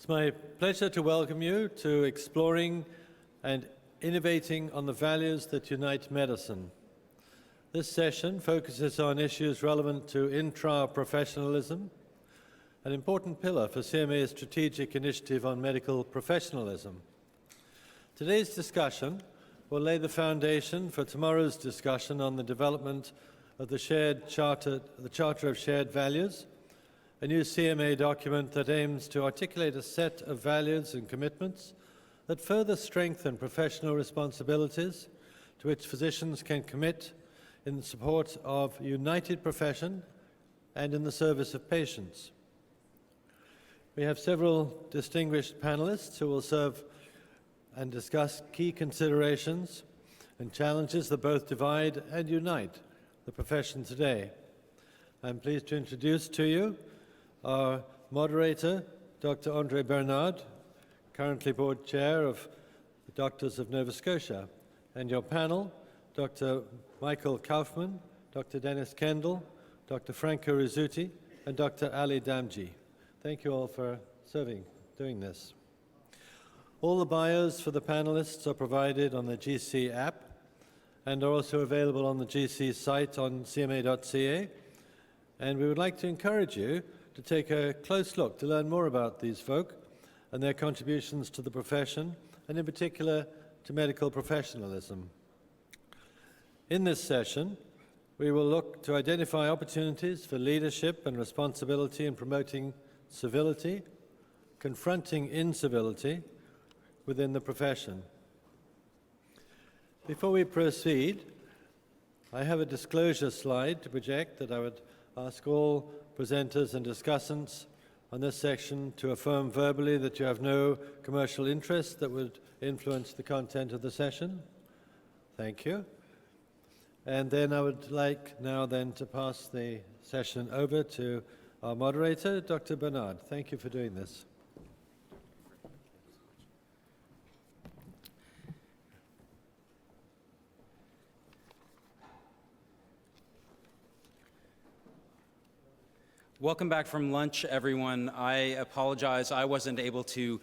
It's my pleasure to welcome you to Exploring and Innovating on the Values that Unite Medicine. This session focuses on issues relevant to intraprofessionalism, an important pillar for CMA's strategic initiative on medical professionalism. Today's discussion will lay the foundation for tomorrow's discussion on the development of the Charter of Shared Values, a new CMA document that aims to articulate a set of values and commitments that further strengthen professional responsibilities to which physicians can commit in support of united profession and in the service of patients. We have several distinguished panelists who will serve and discuss key considerations and challenges that both divide and unite the profession today. I'm pleased to introduce to you our moderator, Dr. André Bernard, currently board chair of the Doctors of Nova Scotia, and your panel, Dr. Michael Kaufman, Dr. Dennis Kendall, Dr. Franco Rizzuti, and Dr. Ali Damji. Thank you all for doing this. All the bios for the panelists are provided on the GC app and are also available on the GC site on cma.ca. And we would like to encourage you to take a close look to learn more about these folk and their contributions to the profession, and in particular to medical professionalism. In this session, we will look to identify opportunities for leadership and responsibility in promoting civility, confronting incivility within the profession. Before we proceed, I have a disclosure slide to project that I would ask all presenters and discussants on this section to affirm verbally that you have no commercial interest that would influence the content of the session. Thank you. And then I would like now then to pass the session over to our moderator, Dr. Bernard. Thank you for doing this. Welcome back from lunch, everyone. I apologize, I wasn't able to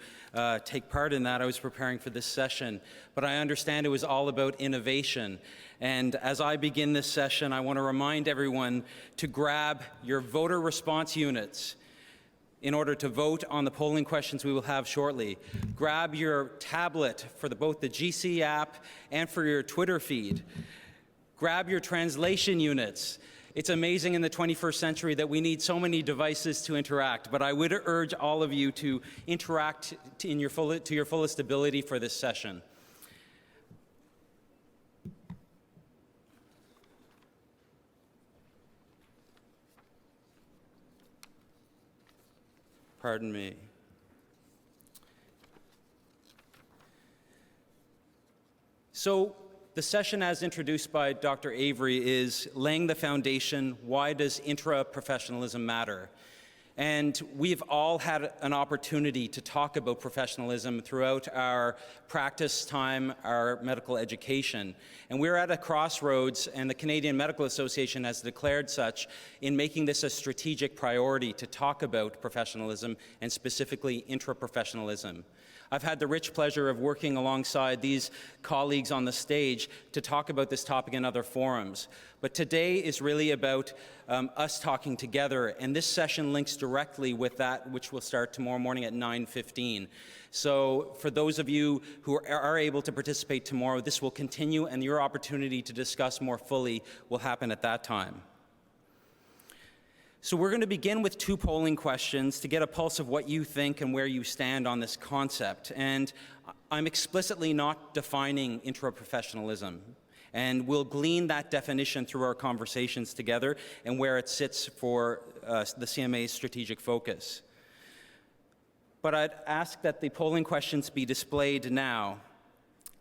take part in that. I was preparing for this session, but I understand it was all about innovation. And as I begin this session, I want to remind everyone to grab your voter response units in order to vote on the polling questions we will have shortly. Grab your tablet for both the GC app and for your Twitter feed. Grab your translation units. It's amazing in the 21st century that we need so many devices to interact, but I would urge all of you to interact to your fullest ability for this session. Pardon me. So, the session, as introduced by Dr. Avery, is laying the foundation. Why does intra-professionalism matter? And we've all had an opportunity to talk about professionalism throughout our practice time, our medical education. And we're at a crossroads, and the Canadian Medical Association has declared such in making this a strategic priority to talk about professionalism and specifically intra-professionalism. I've had the rich pleasure of working alongside these colleagues on the stage to talk about this topic in other forums. But today is really about us talking together, and this session links directly with that, which will start tomorrow morning at 9:15. So for those of you who are able to participate tomorrow, this will continue, and your opportunity to discuss more fully will happen at that time. So we're going to begin with two polling questions to get a pulse of what you think and where you stand on this concept. And I'm explicitly not defining intraprofessionalism. And we'll glean that definition through our conversations together and where it sits for the CMA's strategic focus. But I'd ask that the polling questions be displayed now.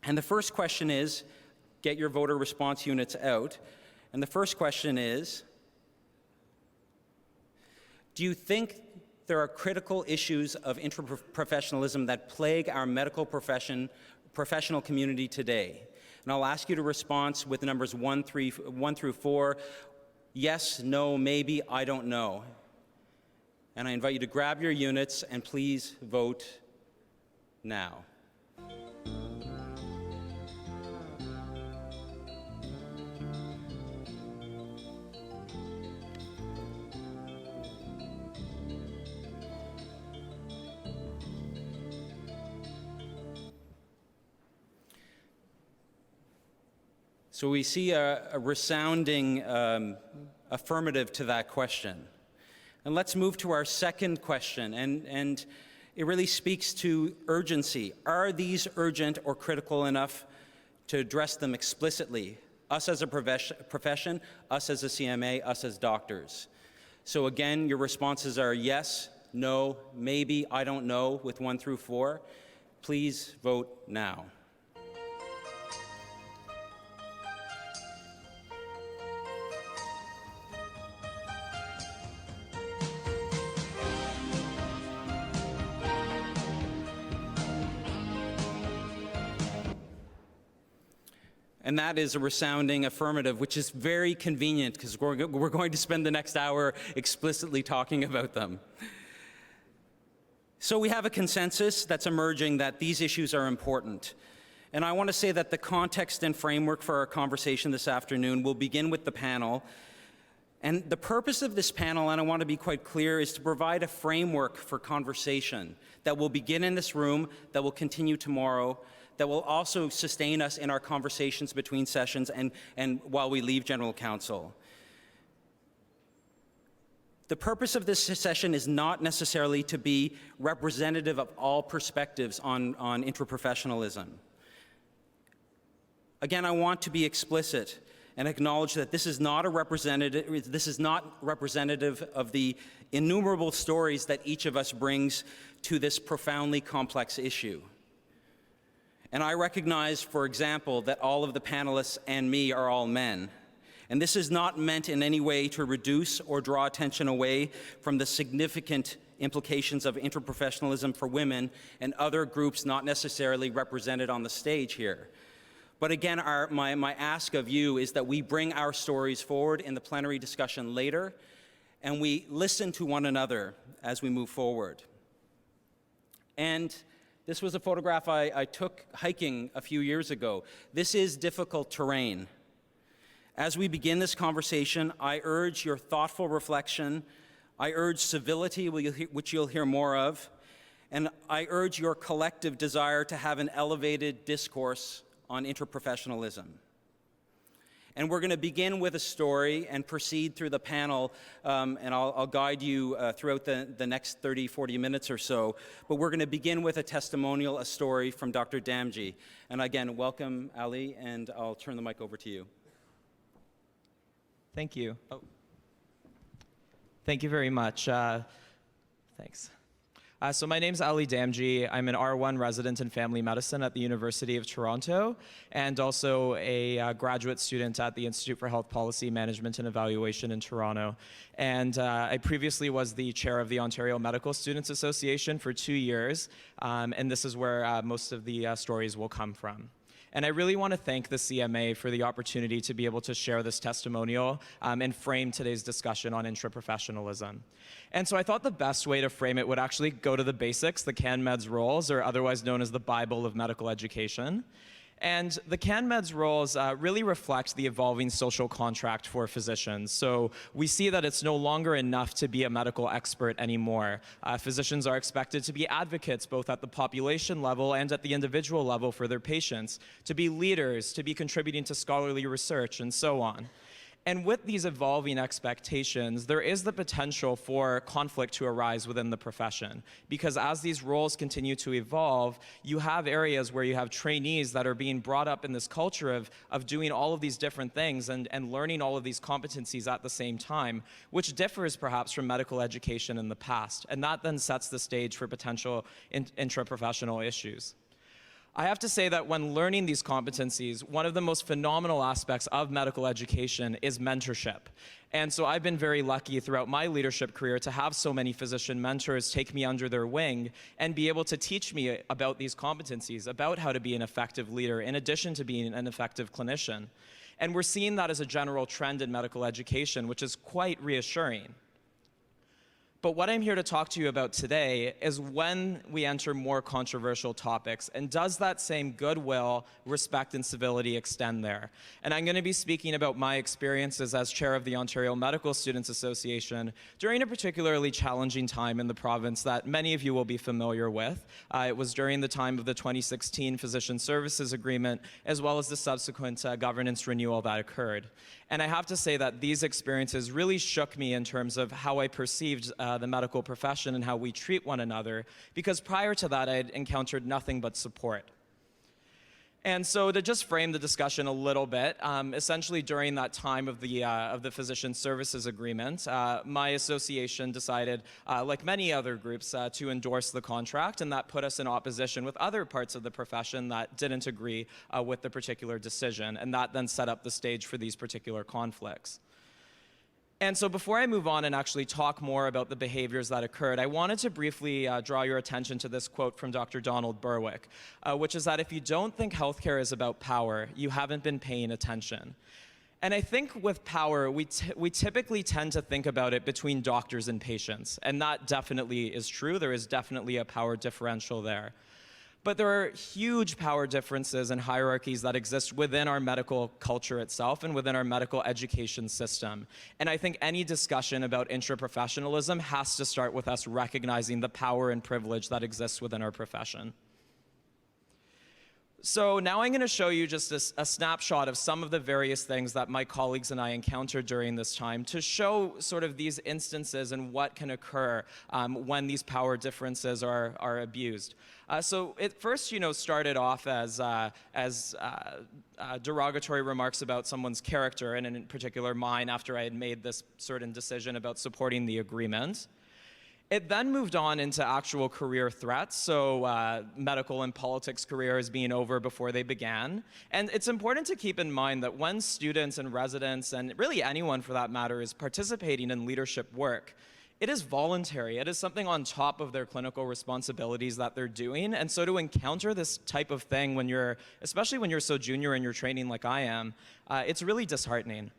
And the first question is, get your voter response units out. And the first question is, do you think there are critical issues of intraprofessionalism that plague our medical professional community today? And I'll ask you to respond with the numbers 1 through 4. Yes, no, maybe, I don't know. And I invite you to grab your units and please vote now. So we see a resounding affirmative to that question. And let's move to our second question, and it really speaks to urgency. Are these urgent or critical enough to address them explicitly? Us as a profession, us as a CMA, us as doctors. So again, your responses are yes, no, maybe, I don't know, with 1 through 4. Please vote now. And that is a resounding affirmative, which is very convenient because we're going to spend the next hour explicitly talking about them. So we have a consensus that's emerging that these issues are important. And I want to say that the context and framework for our conversation this afternoon will begin with the panel. And the purpose of this panel, and I want to be quite clear, is to provide a framework for conversation that will begin in this room, that will continue tomorrow, that will also sustain us in our conversations between sessions and while we leave General Council. The purpose of this session is not necessarily to be representative of all perspectives on intraprofessionalism. Again, I want to be explicit and acknowledge that this is not representative of the innumerable stories that each of us brings to this profoundly complex issue. And I recognize, for example, that all of the panelists and me are all men. And this is not meant in any way to reduce or draw attention away from the significant implications of interprofessionalism for women and other groups not necessarily represented on the stage here. But again, my ask of you is that we bring our stories forward in the plenary discussion later, and we listen to one another as we move forward. And this was a photograph I took hiking a few years ago. This is difficult terrain. As we begin this conversation, I urge your thoughtful reflection. I urge civility, which you'll hear more of. And I urge your collective desire to have an elevated discourse on interprofessionalism. And we're going to begin with a story and proceed through the panel, and I'll guide you throughout the next 30, 40 minutes or so. But we're going to begin with a testimonial, a story from Dr. Damji. And again, welcome, Ali, and I'll turn the mic over to you. Thank you. Oh. Thank you very much. Thanks. So my name's Ali Damji. I'm an R1 resident in family medicine at the University of Toronto and also a graduate student at the Institute for Health Policy Management and Evaluation in Toronto. And I previously was the chair of the Ontario Medical Students Association for 2 years, and this is where most of the stories will come from. And I really want to thank the CMA for the opportunity to be able to share this testimonial and frame today's discussion on intraprofessionalism. And so I thought the best way to frame it would actually go to the basics, the CanMEDS roles, or otherwise known as the Bible of medical education. And the CanMEDS roles really reflect the evolving social contract for physicians. So we see that it's no longer enough to be a medical expert anymore. Physicians are expected to be advocates both at the population level and at the individual level for their patients, to be leaders, to be contributing to scholarly research, and so on. And with these evolving expectations, there is the potential for conflict to arise within the profession. Because as these roles continue to evolve, you have areas where you have trainees that are being brought up in this culture of doing all of these different things and learning all of these competencies at the same time, which differs perhaps from medical education in the past. And that then sets the stage for potential intraprofessional issues. I have to say that when learning these competencies, one of the most phenomenal aspects of medical education is mentorship. And so I've been very lucky throughout my leadership career to have so many physician mentors take me under their wing and be able to teach me about these competencies, about how to be an effective leader, in addition to being an effective clinician. And we're seeing that as a general trend in medical education, which is quite reassuring. But what I'm here to talk to you about today is when we enter more controversial topics, and does that same goodwill, respect, and civility extend there? And I'm going to be speaking about my experiences as chair of the Ontario Medical Students Association during a particularly challenging time in the province that many of you will be familiar with. It was during the time of the 2016 Physician Services Agreement, as well as the subsequent governance renewal that occurred. And I have to say that these experiences really shook me in terms of how I perceived the medical profession and how we treat one another, because prior to that I had encountered nothing but support. And so to just frame the discussion a little bit, essentially during that time of the Physician Services Agreement, my association decided, like many other groups, to endorse the contract, and that put us in opposition with other parts of the profession that didn't agree with the particular decision, and that then set up the stage for these particular conflicts. And so before I move on and actually talk more about the behaviors that occurred, I wanted to briefly draw your attention to this quote from Dr. Donald Berwick, which is that if you don't think healthcare is about power, you haven't been paying attention. And I think with power, we typically tend to think about it between doctors and patients, and that definitely is true. There is definitely a power differential there. But there are huge power differences and hierarchies that exist within our medical culture itself and within our medical education system. And I think any discussion about intraprofessionalism has to start with us recognizing the power and privilege that exists within our profession. So now I'm going to show you just a snapshot of some of the various things that my colleagues and I encountered during this time to show sort of these instances and what can occur when these power differences are abused. So it first, started off as derogatory remarks about someone's character, and in particular mine, after I had made this certain decision about supporting the agreement. It then moved on into actual career threats, so medical and politics careers being over before they began. And it's important to keep in mind that when students and residents, and really anyone for that matter, is participating in leadership work, it is voluntary. It is something on top of their clinical responsibilities that they're doing. And so to encounter this type of thing when especially when you're so junior in your training like I am, it's really disheartening.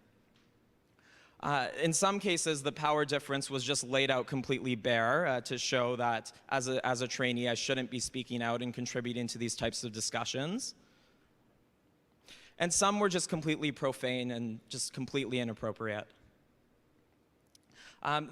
In some cases, the power difference was just laid out completely bare to show that as a trainee, I shouldn't be speaking out and contributing to these types of discussions. And some were just completely profane and just completely inappropriate.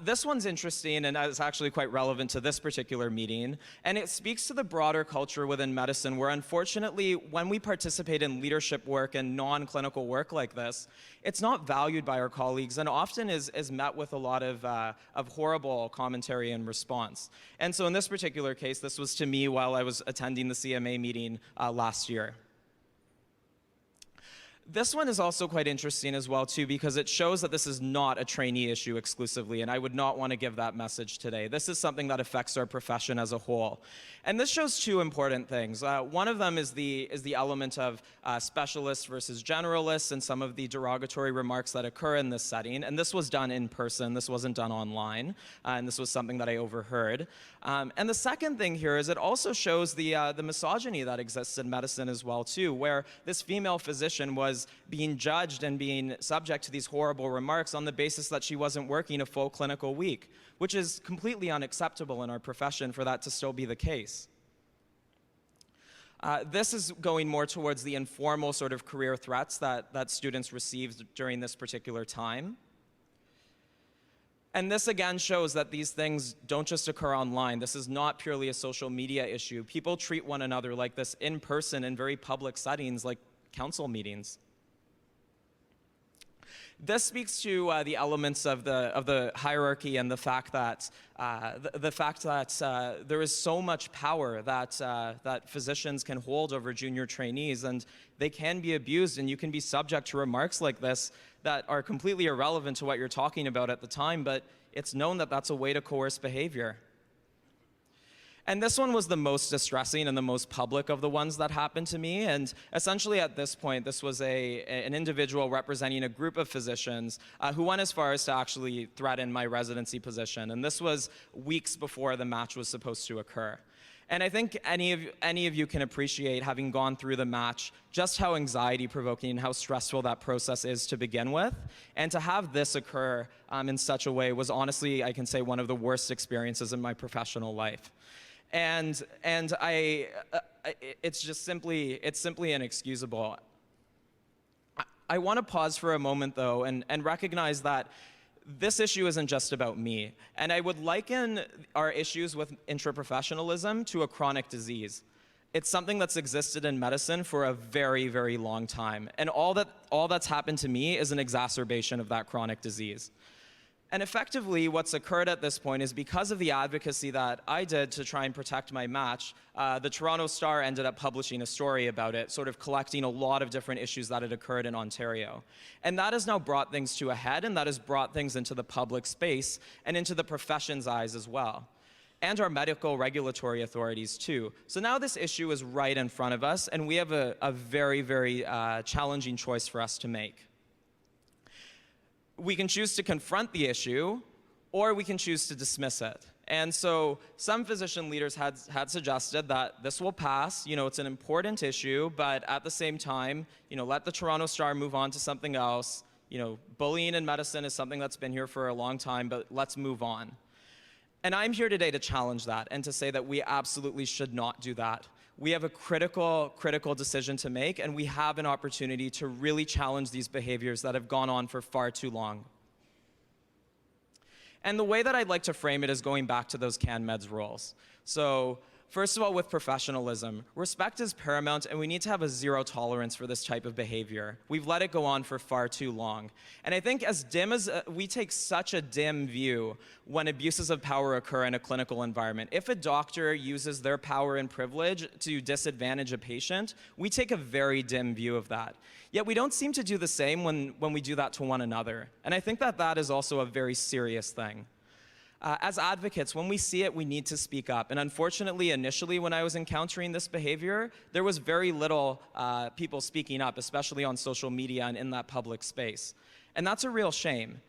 This one's interesting, and it's actually quite relevant to this particular meeting, and it speaks to the broader culture within medicine where, unfortunately, when we participate in leadership work and non-clinical work like this, it's not valued by our colleagues and often is met with a lot of horrible commentary and response. And so in this particular case, this was to me while I was attending the CMA meeting last year. This one is also quite interesting as well, too, because it shows that this is not a trainee issue exclusively, and I would not want to give that message today. This is something that affects our profession as a whole. And this shows two important things. One of them is the element of specialists versus generalists and some of the derogatory remarks that occur in this setting. And this was done in person. This wasn't done online. And this was something that I overheard. And the second thing here is it also shows the misogyny that exists in medicine as well, too, where this female physician was being judged and being subject to these horrible remarks on the basis that she wasn't working a full clinical week, which is completely unacceptable in our profession for that to still be the case. This is going more towards the informal sort of career threats that students received during this particular time. And this again shows that these things don't just occur online. This is not purely a social media issue. People treat one another like this in person in very public settings like council meetings. This speaks to the elements of the hierarchy and the fact that there is so much power that physicians can hold over junior trainees, and they can be abused, and you can be subject to remarks like this that are completely irrelevant to what you're talking about at the time, but it's known that that's a way to coerce behavior. And this one was the most distressing and the most public of the ones that happened to me. And essentially at this point, this was an individual representing a group of physicians who went as far as to actually threaten my residency position. And this was weeks before the match was supposed to occur. And I think any of you can appreciate, having gone through the match, just how anxiety-provoking and how stressful that process is to begin with. And to have this occur in such a way was honestly, I can say, one of the worst experiences in my professional life. And it's simply inexcusable. I want to pause for a moment, though, and recognize that this issue isn't just about me. And I would liken our issues with intraprofessionalism to a chronic disease. It's something that's existed in medicine for a very, very long time. And all that's happened to me is an exacerbation of that chronic disease. And effectively, what's occurred at this point is because of the advocacy that I did to try and protect my match, the Toronto Star ended up publishing a story about it, sort of collecting a lot of different issues that had occurred in Ontario. And that has now brought things to a head, and that has brought things into the public space and into the profession's eyes as well, and our medical regulatory authorities too. So now this issue is right in front of us, and we have a very, very challenging choice for us to make. We can choose to confront the issue, or we can choose to dismiss it. And so some physician leaders had suggested that this will pass, it's an important issue, but at the same time, let the Toronto Star move on to something else. Bullying in medicine is something that's been here for a long time, but let's move on. And I'm here today to challenge that and to say that we absolutely should not do that. We have a critical decision to make, and we have an opportunity to really challenge these behaviors that have gone on for far too long. And the way that I'd like to frame it is going back to those CanMeds rules. So first of all, with professionalism, respect is paramount, and we need to have a zero tolerance for this type of behavior. We've let it go on for far too long. And I think we take such a dim view when abuses of power occur in a clinical environment. If a doctor uses their power and privilege to disadvantage a patient, we take a very dim view of that. Yet we don't seem to do the same when we do that to one another. And I think that is also a very serious thing. As advocates, when we see it, we need to speak up. And unfortunately, initially, when I was encountering this behavior, there was very little people speaking up, especially on social media and in that public space. And that's a real shame.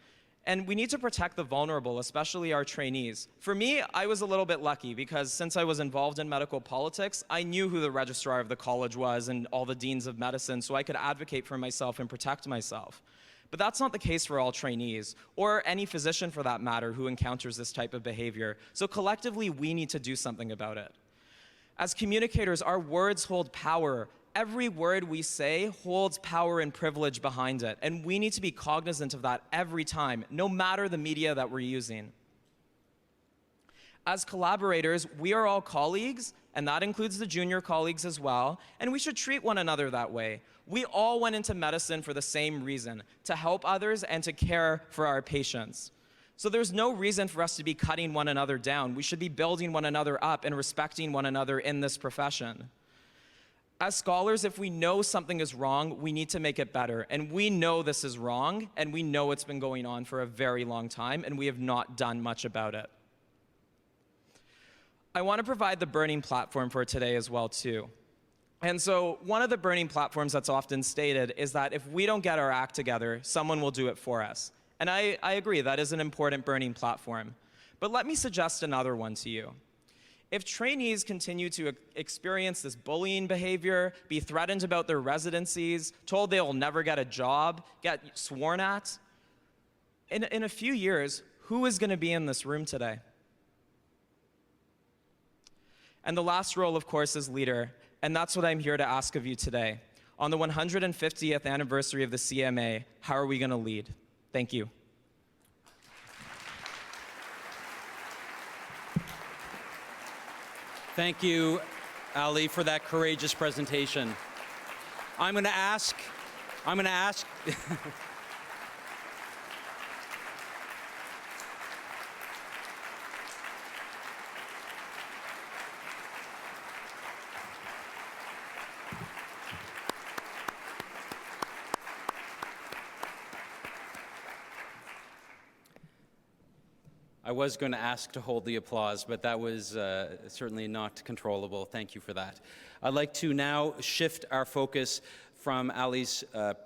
And we need to protect the vulnerable, especially our trainees. For me, I was a little bit lucky because since I was involved in medical politics, I knew who the registrar of the college was and all the deans of medicine, so I could advocate for myself and protect myself. But that's not the case for all trainees, or any physician for that matter who encounters this type of behavior. So collectively, we need to do something about it. As communicators, our words hold power. Every word we say holds power and privilege behind it, and we need to be cognizant of that every time, no matter the media that we're using. As collaborators, we are all colleagues, and that includes the junior colleagues as well, and we should treat one another that way. We all went into medicine for the same reason, to help others and to care for our patients. So there's no reason for us to be cutting one another down. We should be building one another up and respecting one another in this profession. As scholars, if we know something is wrong, we need to make it better. And we know this is wrong, and we know it's been going on for a very long time, and we have not done much about it. I want to provide the burning platform for today as well, too. And so one of the burning platforms that's often stated is that if we don't get our act together, someone will do it for us. And I agree, that is an important burning platform. But let me suggest another one to you. If trainees continue to experience this bullying behavior, be threatened about their residencies, told they will never get a job, get sworn at, in a few years, who is going to be in this room today? And the last role, of course, is leader. And that's what I'm here to ask of you today. On the 150th anniversary of the CMA, how are we going to lead? Thank you. Thank you, Ali, for that courageous presentation. I'm going to ask I was going to ask to hold the applause, but that was certainly not controllable. Thank you for that. I'd like to now shift our focus from Ali's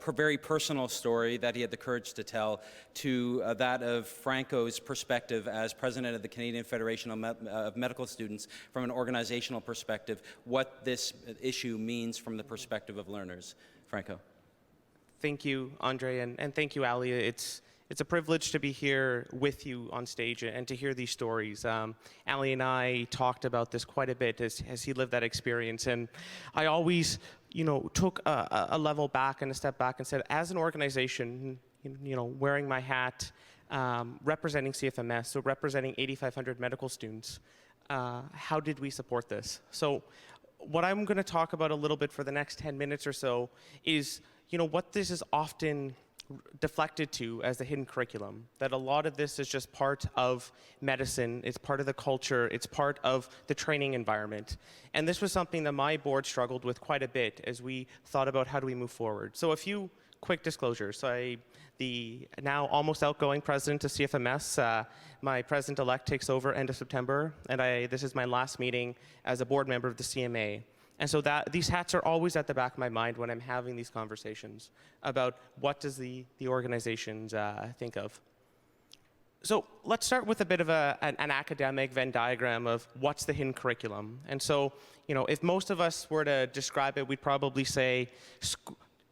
very personal story that he had the courage to tell to that of Franco's perspective as president of the Canadian Federation of Medical Students from an organizational perspective, what this issue means from the perspective of learners. Franco. Thank you, Andre, and thank you, Ali. It's a privilege to be here with you on stage and to hear these stories. Ali and I talked about this quite a bit as he lived that experience, and I always, took a level back and a step back and said, as an organization, wearing my hat, representing CFMS, so representing 8,500 medical students, how did we support this? So what I'm going to talk about a little bit for the next 10 minutes or so is, what this is often deflected to as the hidden curriculum, that a lot of this is just part of medicine, it's part of the culture, it's part of the training environment. And this was something that my board struggled with quite a bit as we thought about how do we move forward. So a few quick disclosures. So the now almost outgoing president of CFMS, my president-elect takes over end of September, and this is my last meeting as a board member of the CMA. And so these hats are always at the back of my mind when I'm having these conversations about what does the organizations think of. So let's start with a bit of an academic Venn diagram of what's the hidden curriculum. And so, if most of us were to describe it, we'd probably say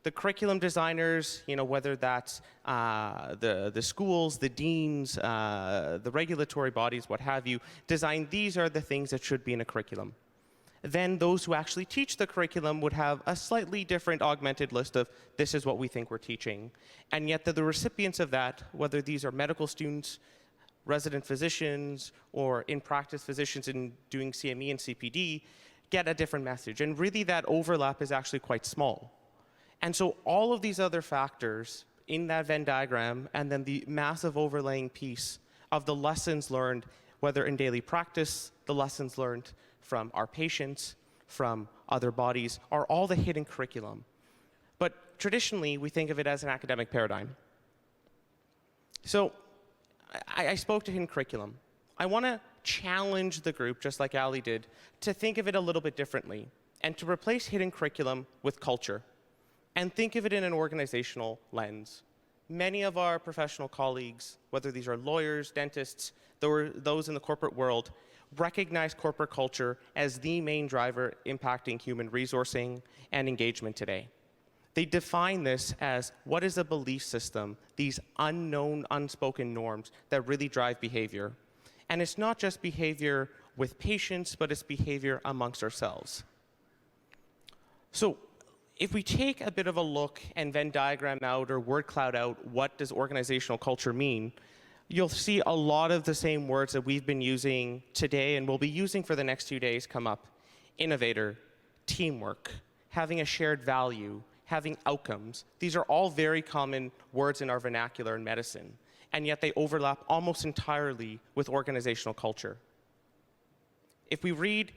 the curriculum designers, whether that's the schools, the deans, the regulatory bodies, what have you, design these are the things that should be in a curriculum. Then those who actually teach the curriculum would have a slightly different augmented list of this is what we think we're teaching. And yet the recipients of that, whether these are medical students, resident physicians, or in-practice physicians in doing CME and CPD, get a different message. And really that overlap is actually quite small. And so all of these other factors in that Venn diagram, and then the massive overlaying piece of the lessons learned, whether in daily practice, the lessons learned from our patients, from other bodies, are all the hidden curriculum. But traditionally, we think of it as an academic paradigm. So I spoke to hidden curriculum. I want to challenge the group, just like Ali did, to think of it a little bit differently and to replace hidden curriculum with culture and think of it in an organizational lens. Many of our professional colleagues, whether these are lawyers, dentists, those in the corporate world, recognize corporate culture as the main driver impacting human resourcing and engagement today. They define this as what is a belief system, these unknown, unspoken norms that really drive behavior. And it's not just behavior with patients, but it's behavior amongst ourselves. So if we take a bit of a look and Venn diagram out or word cloud out, what does organizational culture mean? You'll see a lot of the same words that we've been using today and we'll be using for the next 2 days come up. Innovator, teamwork, having a shared value, having outcomes. These are all very common words in our vernacular in medicine, and yet they overlap almost entirely with organizational culture. If we read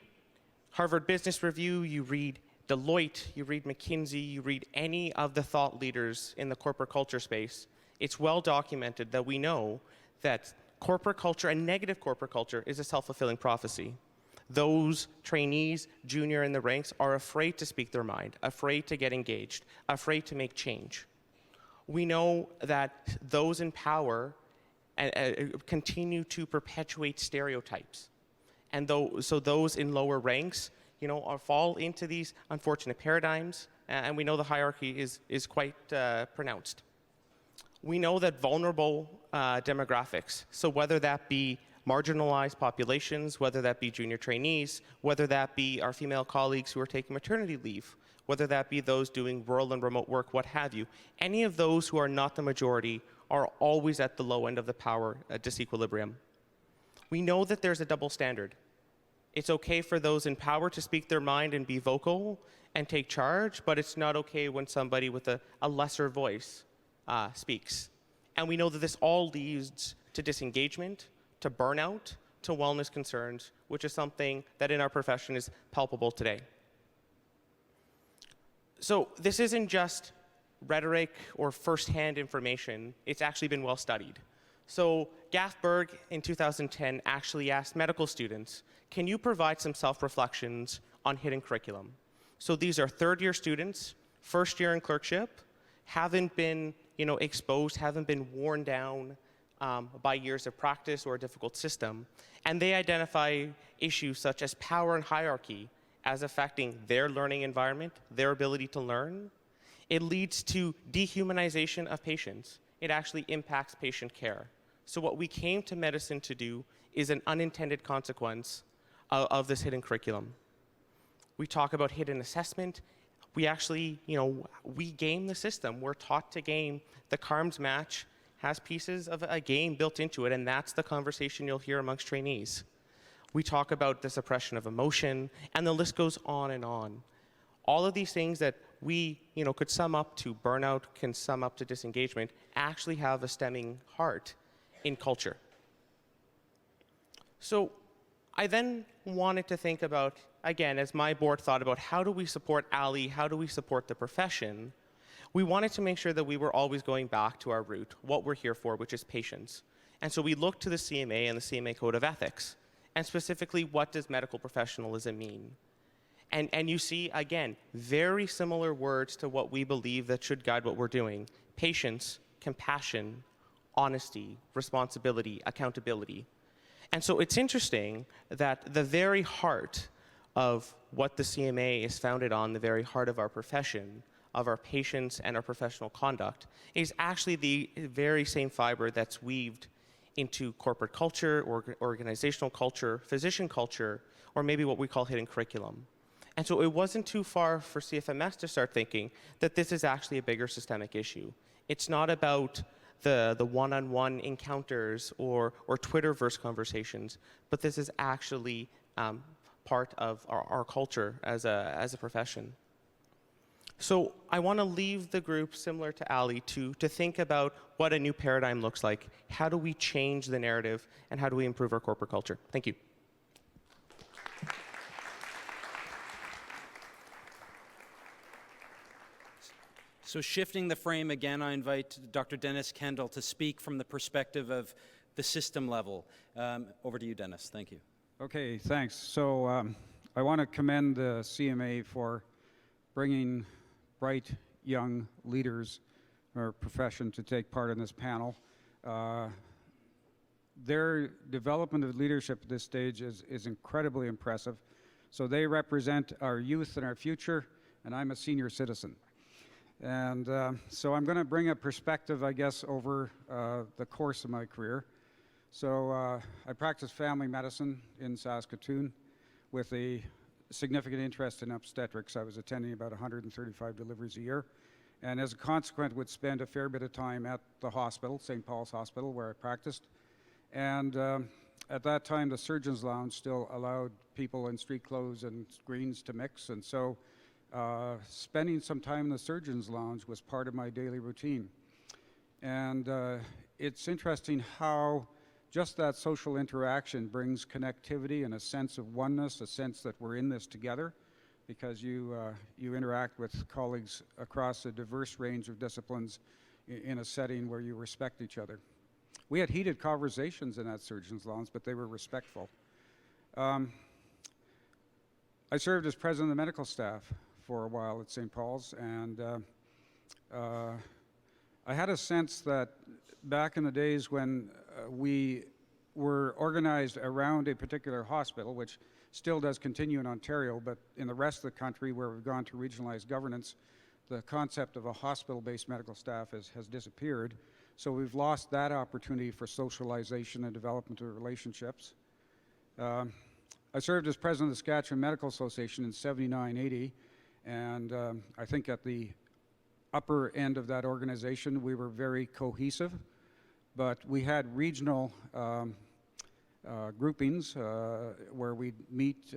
Harvard Business Review, you read Deloitte, you read McKinsey, you read any of the thought leaders in the corporate culture space, it's well documented that we know that corporate culture and negative corporate culture is a self-fulfilling prophecy. Those trainees, junior in the ranks, are afraid to speak their mind, afraid to get engaged, afraid to make change. We know that those in power continue to perpetuate stereotypes. And so those in lower ranks, fall into these unfortunate paradigms, and we know the hierarchy is quite pronounced. We know that vulnerable demographics, so whether that be marginalized populations, whether that be junior trainees, whether that be our female colleagues who are taking maternity leave, whether that be those doing rural and remote work, what have you, any of those who are not the majority are always at the low end of the power disequilibrium. We know that there's a double standard. It's okay for those in power to speak their mind and be vocal and take charge, but it's not okay when somebody with a lesser voice speaks. And we know that this all leads to disengagement, to burnout, to wellness concerns, which is something that in our profession is palpable today. So this isn't just rhetoric or firsthand information. It's actually been well studied. So Gaffberg in 2010 actually asked medical students, can you provide some self-reflections on hidden curriculum? So these are third-year students first year in clerkship, haven't been exposed, haven't been worn down by years of practice or a difficult system, and they identify issues such as power and hierarchy as affecting their learning environment, their ability to learn. It leads to dehumanization of patients. It actually impacts patient care. So what we came to medicine to do is an unintended consequence of this hidden curriculum. We talk about hidden assessment. We actually, we game the system. We're taught to game. The CARMS match has pieces of a game built into it, and that's the conversation you'll hear amongst trainees. We talk about the suppression of emotion, and the list goes on and on. All of these things that we could sum up to burnout, can sum up to disengagement, actually have a stemming heart in culture. So I then wanted to think about, again, as my board thought about how do we support Ali, how do we support the profession, we wanted to make sure that we were always going back to our root, what we're here for, which is patients. And so we looked to the CMA and the CMA Code of Ethics, and specifically, what does medical professionalism mean? And you see, again, very similar words to what we believe that should guide what we're doing. Patience, compassion, honesty, responsibility, accountability. And so it's interesting that the very heart of what the CMA is founded on, the very heart of our profession, of our patients and our professional conduct, is actually the very same fiber that's weaved into corporate culture, or organizational culture, physician culture, or maybe what we call hidden curriculum. And so it wasn't too far for CFMS to start thinking that this is actually a bigger systemic issue. It's not about the one-on-one encounters or Twitterverse conversations, but this is actually part of our culture as a profession. So I want to leave the group, similar to Ali, to think about what a new paradigm looks like. How do we change the narrative, and how do we improve our corporate culture? Thank you. So shifting the frame again, I invite Dr. Dennis Kendall to speak from the perspective of the system level. Over to you, Dennis. Thank you. Okay, thanks. So I want to commend the CMA for bringing bright young leaders or profession to take part in this panel. Their development of leadership at this stage is incredibly impressive. So they represent our youth and our future, and I'm a senior citizen. And so I'm going to bring a perspective, I guess, over the course of my career. So I practiced family medicine in Saskatoon with a significant interest in obstetrics. I was attending about 135 deliveries a year, and as a consequence would spend a fair bit of time at the hospital, St. Paul's Hospital, where I practiced. And at that time, the surgeon's lounge still allowed people in street clothes and screens to mix, and so spending some time in the surgeon's lounge was part of my daily routine. And it's interesting how just that social interaction brings connectivity and a sense of oneness, a sense that we're in this together, because you interact with colleagues across a diverse range of disciplines in a setting where you respect each other. We had heated conversations in that surgeon's lounge, but they were respectful. I served as president of the medical staff for a while at St. Paul's, and I had a sense that back in the days when we were organized around a particular hospital, which still does continue in Ontario, but in the rest of the country where we've gone to regionalized governance, the concept of a hospital-based medical staff has disappeared. So we've lost that opportunity for socialization and development of relationships. I served as president of the Saskatchewan Medical Association in 79-80, and I think at the upper end of that organization we were very cohesive, but we had regional groupings where we'd meet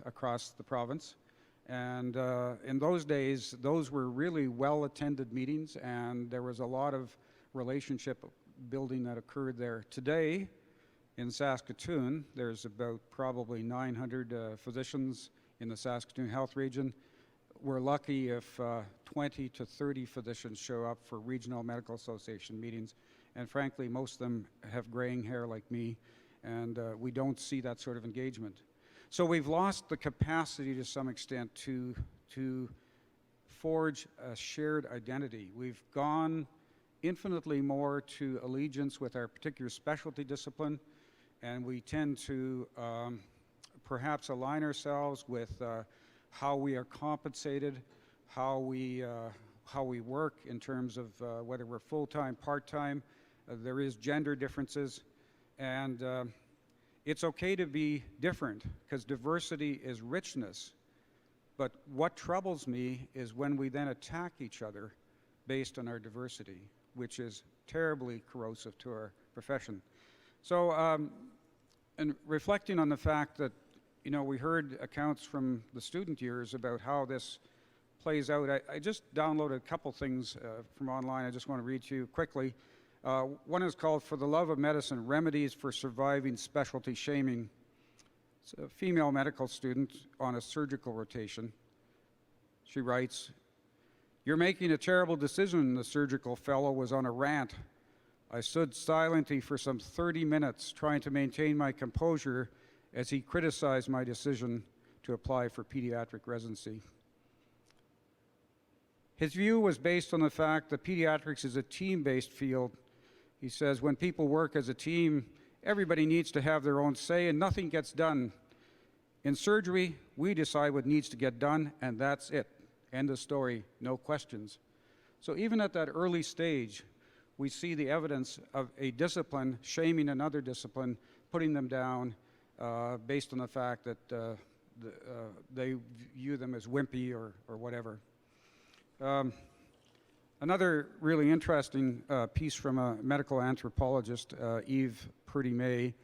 across the province. And in those days, those were really well-attended meetings, and there was a lot of relationship building that occurred there. Today, in Saskatoon, there's about probably 900 physicians in the Saskatoon Health Region. We're lucky if 20 to 30 physicians show up for regional medical association meetings, and frankly, most of them have graying hair like me, and we don't see that sort of engagement. So we've lost the capacity to some extent to forge a shared identity. We've gone infinitely more to allegiance with our particular specialty discipline, and we tend to perhaps align ourselves with how we are compensated, how we work in terms of whether we're full-time, part-time. There is gender differences, and it's okay to be different because diversity is richness. But what troubles me is when we then attack each other based on our diversity, which is terribly corrosive to our profession. So, and reflecting on the fact that, you know, we heard accounts from the student years about how this plays out. I just downloaded a couple things from online I just want to read to you quickly. One is called "For the Love of Medicine, Remedies for Surviving Specialty Shaming." It's a female medical student on a surgical rotation. She writes, "You're making a terrible decision." The surgical fellow was on a rant. "I stood silently for some 30 minutes trying to maintain my composure as he criticized my decision to apply for pediatric residency." His view was based on the fact that pediatrics is a team-based field. He says, when people work as a team, everybody needs to have their own say and nothing gets done. In surgery, we decide what needs to get done and that's it. End of story, no questions. So even at that early stage, we see the evidence of a discipline shaming another discipline, putting them down based on the fact that they view them as wimpy or whatever. Another really interesting piece from a medical anthropologist, Eve Purdy-May,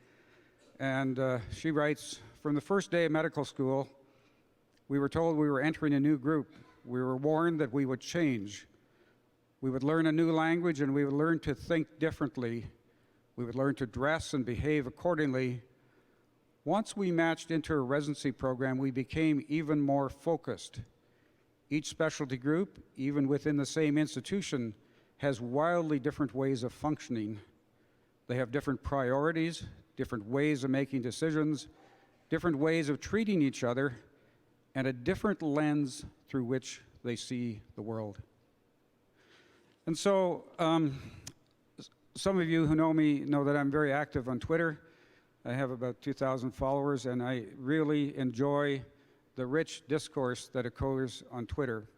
and she writes, "From the first day of medical school, we were told we were entering a new group. We were warned that we would change. We would learn a new language and we would learn to think differently. We would learn to dress and behave accordingly. Once we matched into a residency program, we became even more focused. Each specialty group, even within the same institution, has wildly different ways of functioning. They have different priorities, different ways of making decisions, different ways of treating each other, and a different lens through which they see the world." And so, some of you who know me know that I'm very active on Twitter. I have about 2,000 followers, and I really enjoy the rich discourse that occurs on Twitter.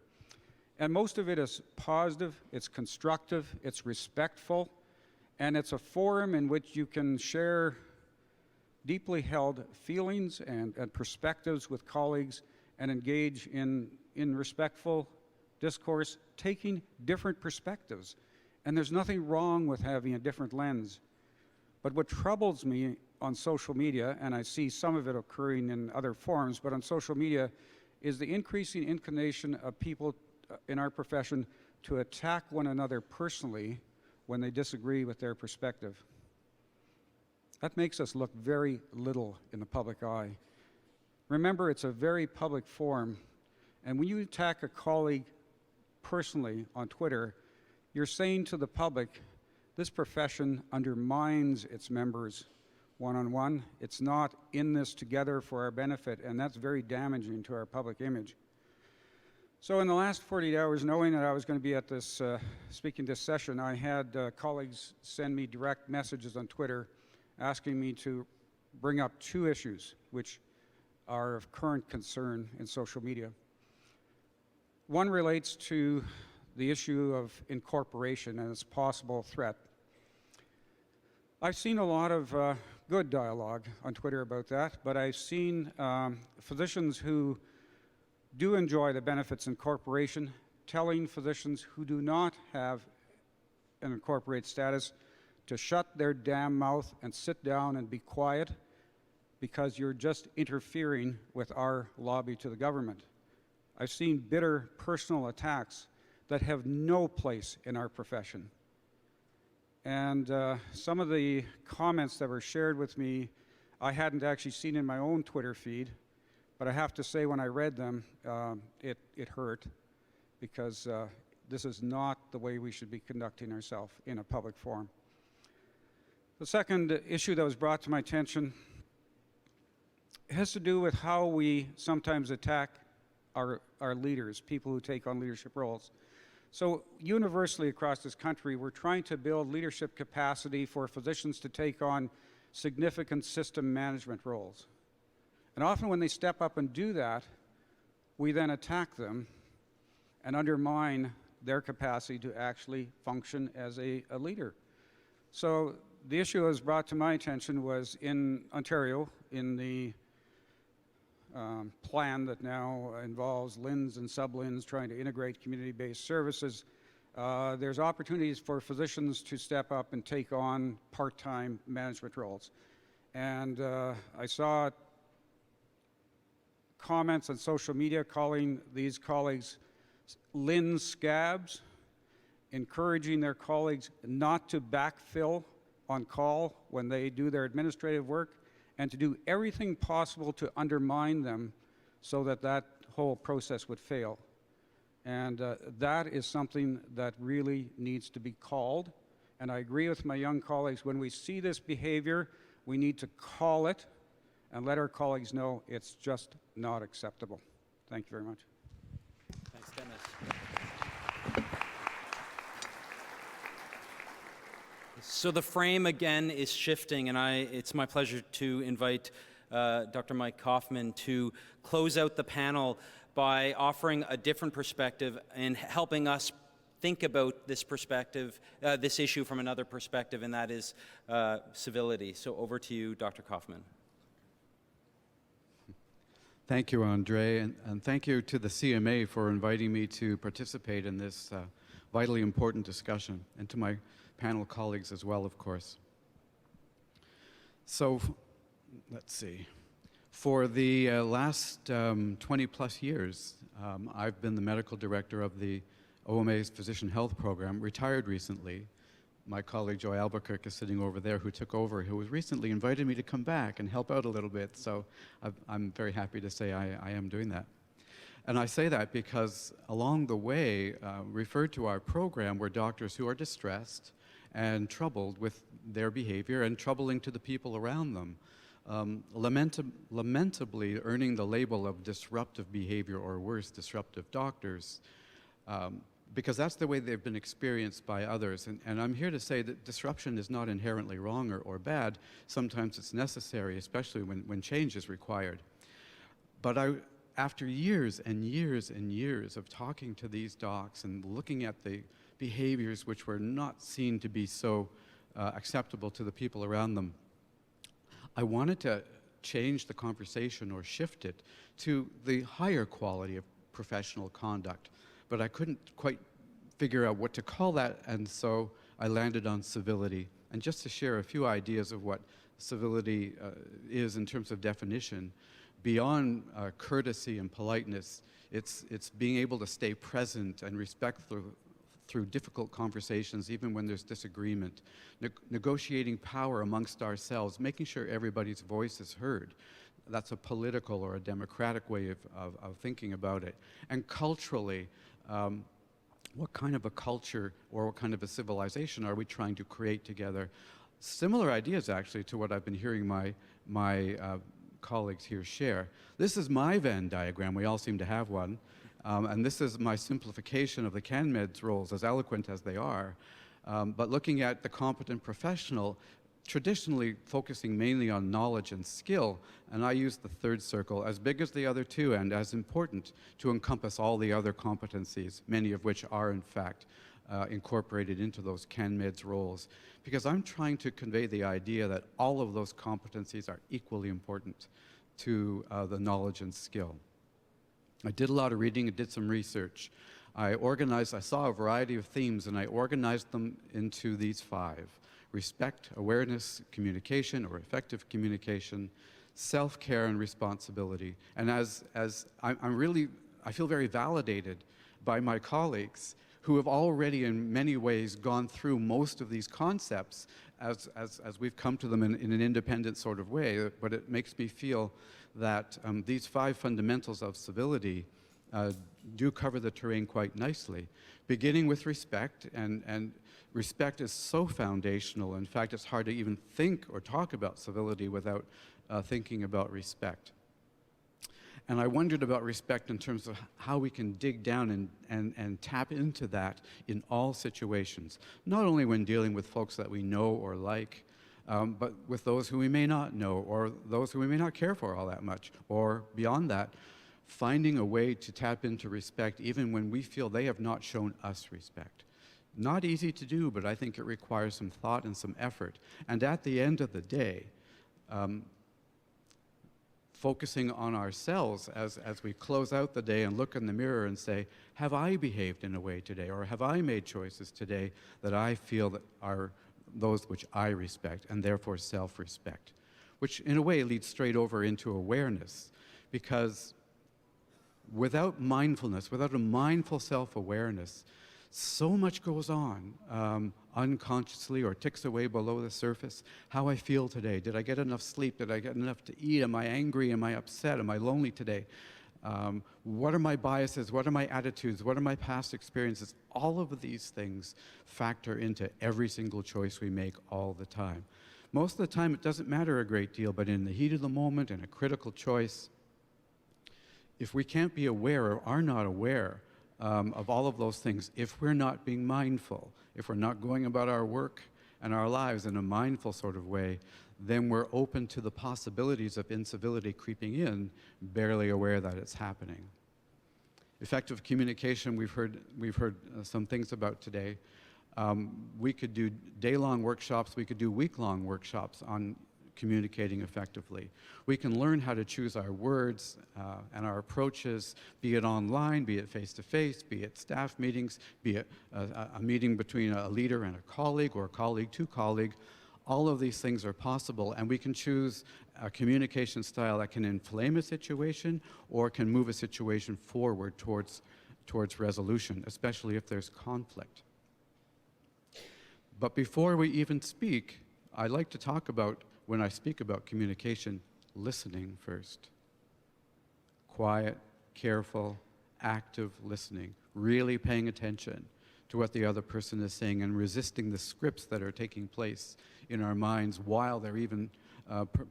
And most of it is positive, it's constructive, it's respectful, and it's a forum in which you can share deeply held feelings and perspectives with colleagues and engage in respectful discourse, taking different perspectives. And there's nothing wrong with having a different lens. But what troubles me on social media, and I see some of it occurring in other forms, but on social media, is the increasing inclination of people in our profession to attack one another personally when they disagree with their perspective. That makes us look very little in the public eye. Remember, it's a very public forum, and when you attack a colleague personally on Twitter, you're saying to the public, this profession undermines its members one-on-one. It's not in this together for our benefit, and that's very damaging to our public image. So in the last 48 hours, knowing that I was going to be at this, speaking this session, I had colleagues send me direct messages on Twitter asking me to bring up two issues which are of current concern in social media. One relates to the issue of incorporation and its possible threat. I've seen a lot of good dialogue on Twitter about that, but I've seen physicians who do enjoy the benefits of incorporation telling physicians who do not have an incorporated status to shut their damn mouth and sit down and be quiet because you're just interfering with our lobby to the government. I've seen bitter personal attacks that have no place in our profession. And some of the comments that were shared with me, I hadn't actually seen in my own Twitter feed, but I have to say when I read them, it hurt because this is not the way we should be conducting ourselves in a public forum. The second issue that was brought to my attention has to do with how we sometimes attack our leaders, people who take on leadership roles. So universally across this country, we're trying to build leadership capacity for physicians to take on significant system management roles. And often when they step up and do that, we then attack them and undermine their capacity to actually function as a leader. So the issue that was brought to my attention was in Ontario, in the plan that now involves LHINs and sub-LHINs trying to integrate community-based services. There's opportunities for physicians to step up and take on part-time management roles. And I saw comments on social media calling these colleagues LHIN scabs, encouraging their colleagues not to backfill on call when they do their administrative work, and to do everything possible to undermine them so that that whole process would fail. And that is something that really needs to be called. And I agree with my young colleagues, when we see this behavior, we need to call it and let our colleagues know it's just not acceptable. Thank you very much. Thanks, Dennis. So the frame again is shifting, and it's my pleasure to invite Dr. Mike Kaufman to close out the panel by offering a different perspective and helping us think about this perspective, this issue from another perspective, and that is civility. So over to you, Dr. Kaufman. Thank you, André, and thank you to the CMA for inviting me to participate in this vitally important discussion, and to my panel colleagues as well, of course. So, let's see. For the last 20 plus years, I've been the medical director of the OMA's Physician Health Program, retired recently. My colleague Joy Albuquerque is sitting over there, who took over, who was recently invited me to come back and help out a little bit. So I'm very happy to say I am doing that. And I say that because along the way, referred to our program were doctors who are distressed and troubled with their behavior and troubling to the people around them. Lamentably earning the label of disruptive behavior, or worse, disruptive doctors, because that's the way they've been experienced by others. And I'm here to say that disruption is not inherently wrong or bad. Sometimes it's necessary, especially when change is required. But after years and years and years of talking to these docs and looking at the behaviors which were not seen to be so acceptable to the people around them, I wanted to change the conversation or shift it to the higher quality of professional conduct. But I couldn't quite figure out what to call that, and so I landed on civility. And just to share a few ideas of what civility is in terms of definition, beyond courtesy and politeness, it's being able to stay present and respectful through difficult conversations, even when there's disagreement, negotiating power amongst ourselves, making sure everybody's voice is heard. That's a political or a democratic way of thinking about it. And culturally, what kind of a culture or what kind of a civilization are we trying to create together? Similar ideas, actually, to what I've been hearing my colleagues here share. This is my Venn diagram. We all seem to have one. And this is my simplification of the CanMed's roles, as eloquent as they are. But looking at the competent professional, traditionally focusing mainly on knowledge and skill, and I use the third circle, as big as the other two and as important, to encompass all the other competencies, many of which are in fact incorporated into those CanMed's roles. Because I'm trying to convey the idea that all of those competencies are equally important to the knowledge and skill. I did a lot of reading and did some research. I saw a variety of themes, and I organized them into these 5. Respect, awareness, communication, or effective communication, self-care, and responsibility. And as I feel very validated by my colleagues who have already in many ways gone through most of these concepts as we've come to them in an independent sort of way. But it makes me feel that these 5 fundamentals of civility do cover the terrain quite nicely, beginning with respect, and respect is so foundational. In fact, it's hard to even think or talk about civility without thinking about respect. And I wondered about respect in terms of how we can dig down and tap into that in all situations, not only when dealing with folks that we know or like, but with those who we may not know or those who we may not care for all that much, or beyond that, finding a way to tap into respect even when we feel they have not shown us respect. Not easy to do, but I think it requires some thought and some effort. And at the end of the day, focusing on ourselves as we close out the day and look in the mirror and say, have I behaved in a way today, or have I made choices today that I feel that are those which I respect, and therefore self-respect, which in a way leads straight over into awareness, because without mindfulness, without a mindful self-awareness, so much goes on unconsciously or ticks away below the surface. How I feel today. Did I get enough sleep? Did I get enough to eat? Am I angry? Am I upset? Am I lonely today? What are my biases? What are my attitudes? What are my past experiences? All of these things factor into every single choice we make all the time. Most of the time, it doesn't matter a great deal, but in the heat of the moment, in a critical choice, if we can't be aware or are not aware of all of those things, if we're not being mindful, if we're not going about our work and our lives in a mindful sort of way, then we're open to the possibilities of incivility creeping in, barely aware that it's happening. Effective communication, we've heard some things about today. We could do day-long workshops, we could do week-long workshops on communicating effectively. We can learn how to choose our words and our approaches, be it online, be it face-to-face, be it staff meetings, be it a meeting between a leader and a colleague or a colleague to colleague. All of these things are possible, and we can choose a communication style that can inflame a situation or can move a situation forward towards resolution, especially if there's conflict. But before we even speak, I'd like to talk about, when I speak about communication, listening first. Quiet, careful, active listening, really paying attention to what the other person is saying and resisting the scripts that are taking place in our minds while they're even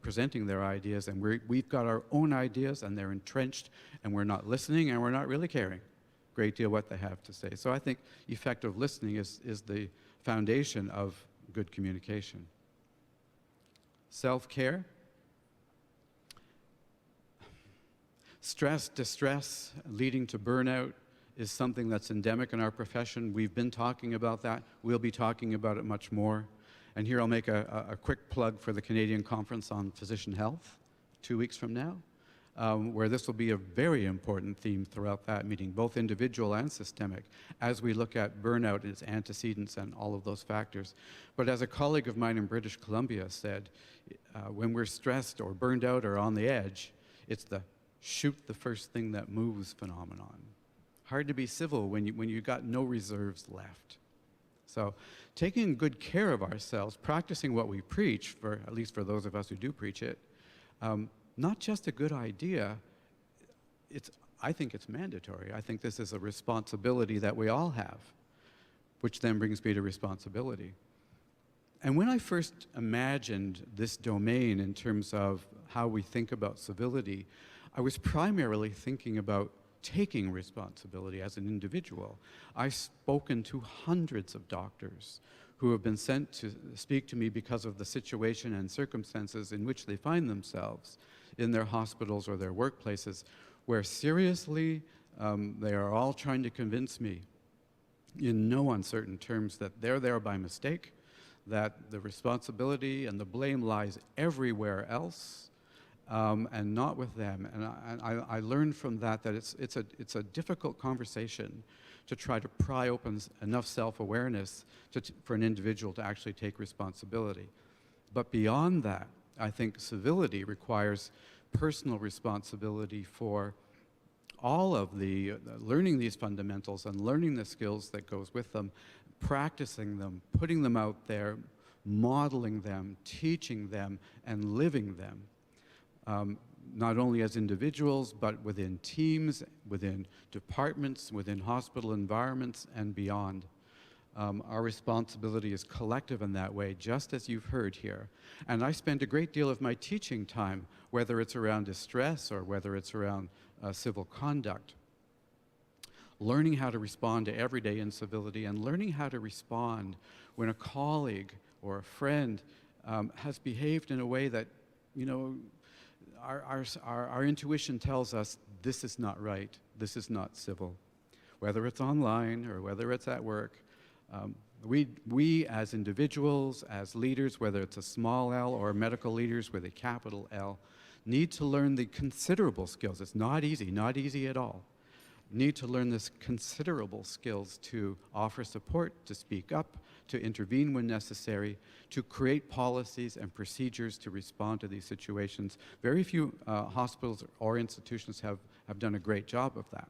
presenting their ideas. And we've got our own ideas and they're entrenched and we're not listening and we're not really caring a great deal what they have to say. So I think effective listening is the foundation of good communication. Self-care. Stress, distress, leading to burnout is something that's endemic in our profession. We've been talking about that. We'll be talking about it much more. And here I'll make a quick plug for the Canadian Conference on Physician Health 2 weeks from now, where this will be a very important theme throughout that meeting, both individual and systemic, as we look at burnout, its antecedents, and all of those factors. But as a colleague of mine in British Columbia said, when we're stressed or burned out or on the edge, it's the shoot the first thing that moves phenomenon. Hard to be civil when you got no reserves left. So taking good care of ourselves, practicing what we preach, at least for those of us who do preach it, not just a good idea, I think it's mandatory. I think this is a responsibility that we all have, which then brings me to responsibility. And when I first imagined this domain in terms of how we think about civility, I was primarily thinking about taking responsibility as an individual. I've spoken to hundreds of doctors who have been sent to speak to me because of the situation and circumstances in which they find themselves in their hospitals or their workplaces, where seriously they are all trying to convince me in no uncertain terms that they're there by mistake, that the responsibility and the blame lies everywhere else, and not with them. And I learned from that it's a difficult conversation to try to pry open enough self-awareness for an individual to actually take responsibility. But beyond that, I think civility requires personal responsibility for all of the learning these fundamentals and learning the skills that goes with them, practicing them, putting them out there, modeling them, teaching them, and living them. Not only as individuals, but within teams, within departments, within hospital environments, and beyond. Our responsibility is collective in that way, just as you've heard here. And I spend a great deal of my teaching time, whether it's around distress or whether it's around civil conduct, learning how to respond to everyday incivility and learning how to respond when a colleague or a friend has behaved in a way that, you know, our intuition tells us this is not right, this is not civil. Whether it's online or whether it's at work, we as individuals, as leaders, whether it's a small L or medical leaders with a capital L, need to learn the considerable skills. It's not easy at all. Need to learn this considerable skills to offer support, to speak up, to intervene when necessary, to create policies and procedures to respond to these situations. Very few hospitals or institutions have done a great job of that.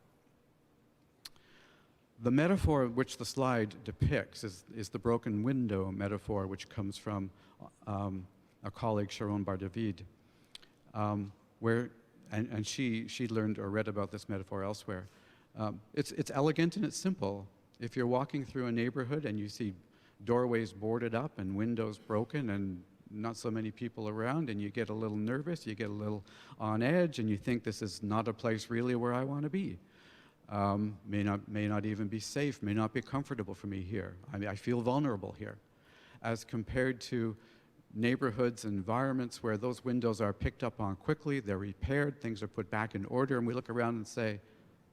The metaphor which the slide depicts is the broken window metaphor, which comes from a colleague, Sharon Bardavid, and she learned or read about this metaphor elsewhere. It's elegant and it's simple. If you're walking through a neighborhood and you see doorways boarded up and windows broken and not so many people around, and you get a little nervous, you get a little on edge, and you think this is not a place really where I want to be. May not even be safe, may not be comfortable for me here. I mean, I feel vulnerable here. As compared to neighborhoods and environments where those windows are picked up on quickly, they're repaired, things are put back in order, and we look around and say,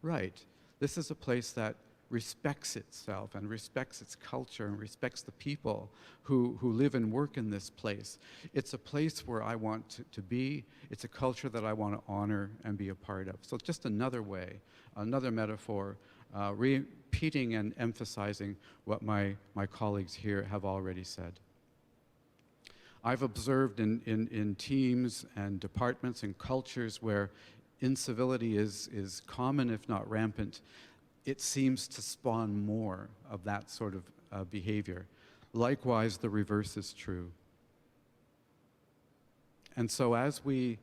right, this is a place that respects itself and respects its culture and respects the people who live and work in this place. It's a place where I want to be. It's a culture that I want to honor and be a part of. So just another way, another metaphor, repeating and emphasizing what my colleagues here have already said. I've observed in teams and departments and cultures where incivility is common, if not rampant, it seems to spawn more of that sort of behavior. Likewise, the reverse is true. And so as we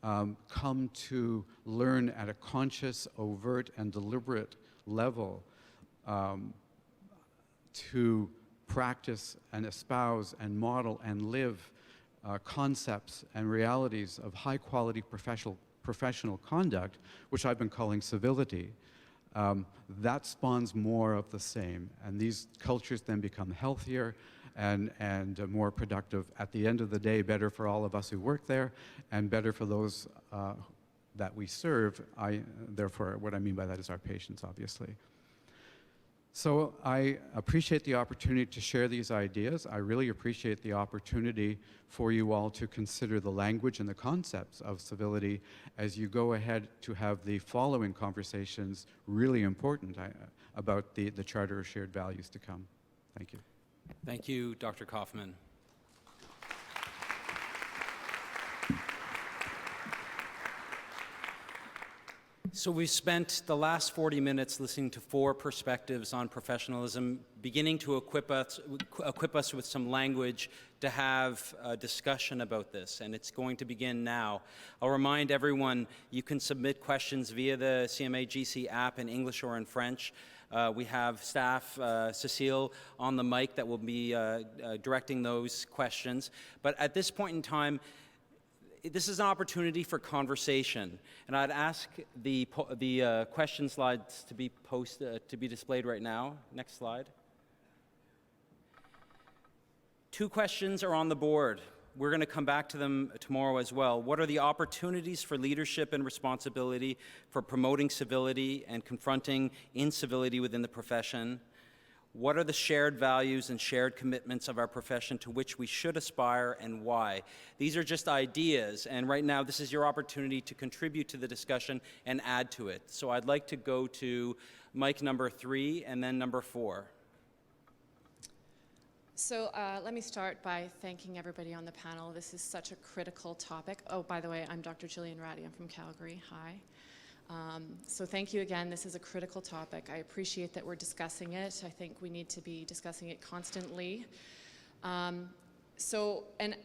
come to learn at a conscious, overt, and deliberate level to practice and espouse and model and live concepts and realities of high-quality professional conduct, which I've been calling civility, that spawns more of the same. And these cultures then become healthier and more productive. At the end of the day, better for all of us who work there and better for those that we serve. Therefore, what I mean by that is our patients, obviously. So I appreciate the opportunity to share these ideas. I really appreciate the opportunity for you all to consider the language and the concepts of civility as you go ahead to have the following conversations, really important, about the Charter of Shared Values to come. Thank you. Thank you, Dr. Kaufman. So we've spent the last 40 minutes listening to 4 perspectives on professionalism, beginning to equip us with some language to have a discussion about this, and it's going to begin now. I'll remind everyone you can submit questions via the CMA GC app in English or in French. We have staff, Cecile, on the mic that will be directing those questions. But at this point in time, this is an opportunity for conversation, and I'd ask the question slides to be displayed right now. Next slide. 2 questions are on the board. We're going to come back to them tomorrow as well. What are the opportunities for leadership and responsibility for promoting civility and confronting incivility within the profession? What are the shared values and shared commitments of our profession to which we should aspire, and why? These are just ideas, and right now this is your opportunity to contribute to the discussion and add to it. So I'd like to go to mic number 3 and then number 4. So let me start by thanking everybody on the panel. This is such a critical topic. Oh, by the way, I'm Dr. Gillian Ratty. I'm from Calgary. Hi. So thank you again. This is a critical topic. I appreciate that we're discussing it. I think we need to be discussing it constantly. And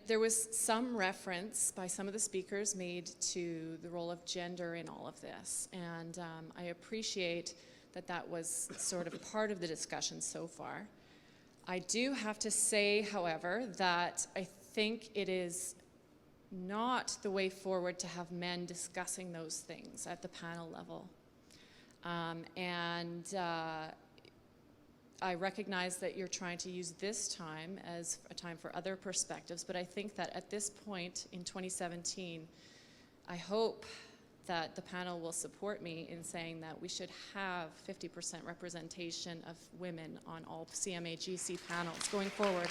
there was some reference by some of the speakers made to the role of gender in all of this. And I appreciate that that was sort of part of the discussion so far. I do have to say, however, that I think it is not the way forward to have men discussing those things at the panel level. I recognize that you're trying to use this time as a time for other perspectives, but I think that at this point in 2017, I hope that the panel will support me in saying that we should have 50% representation of women on all CMA GC panels going forward.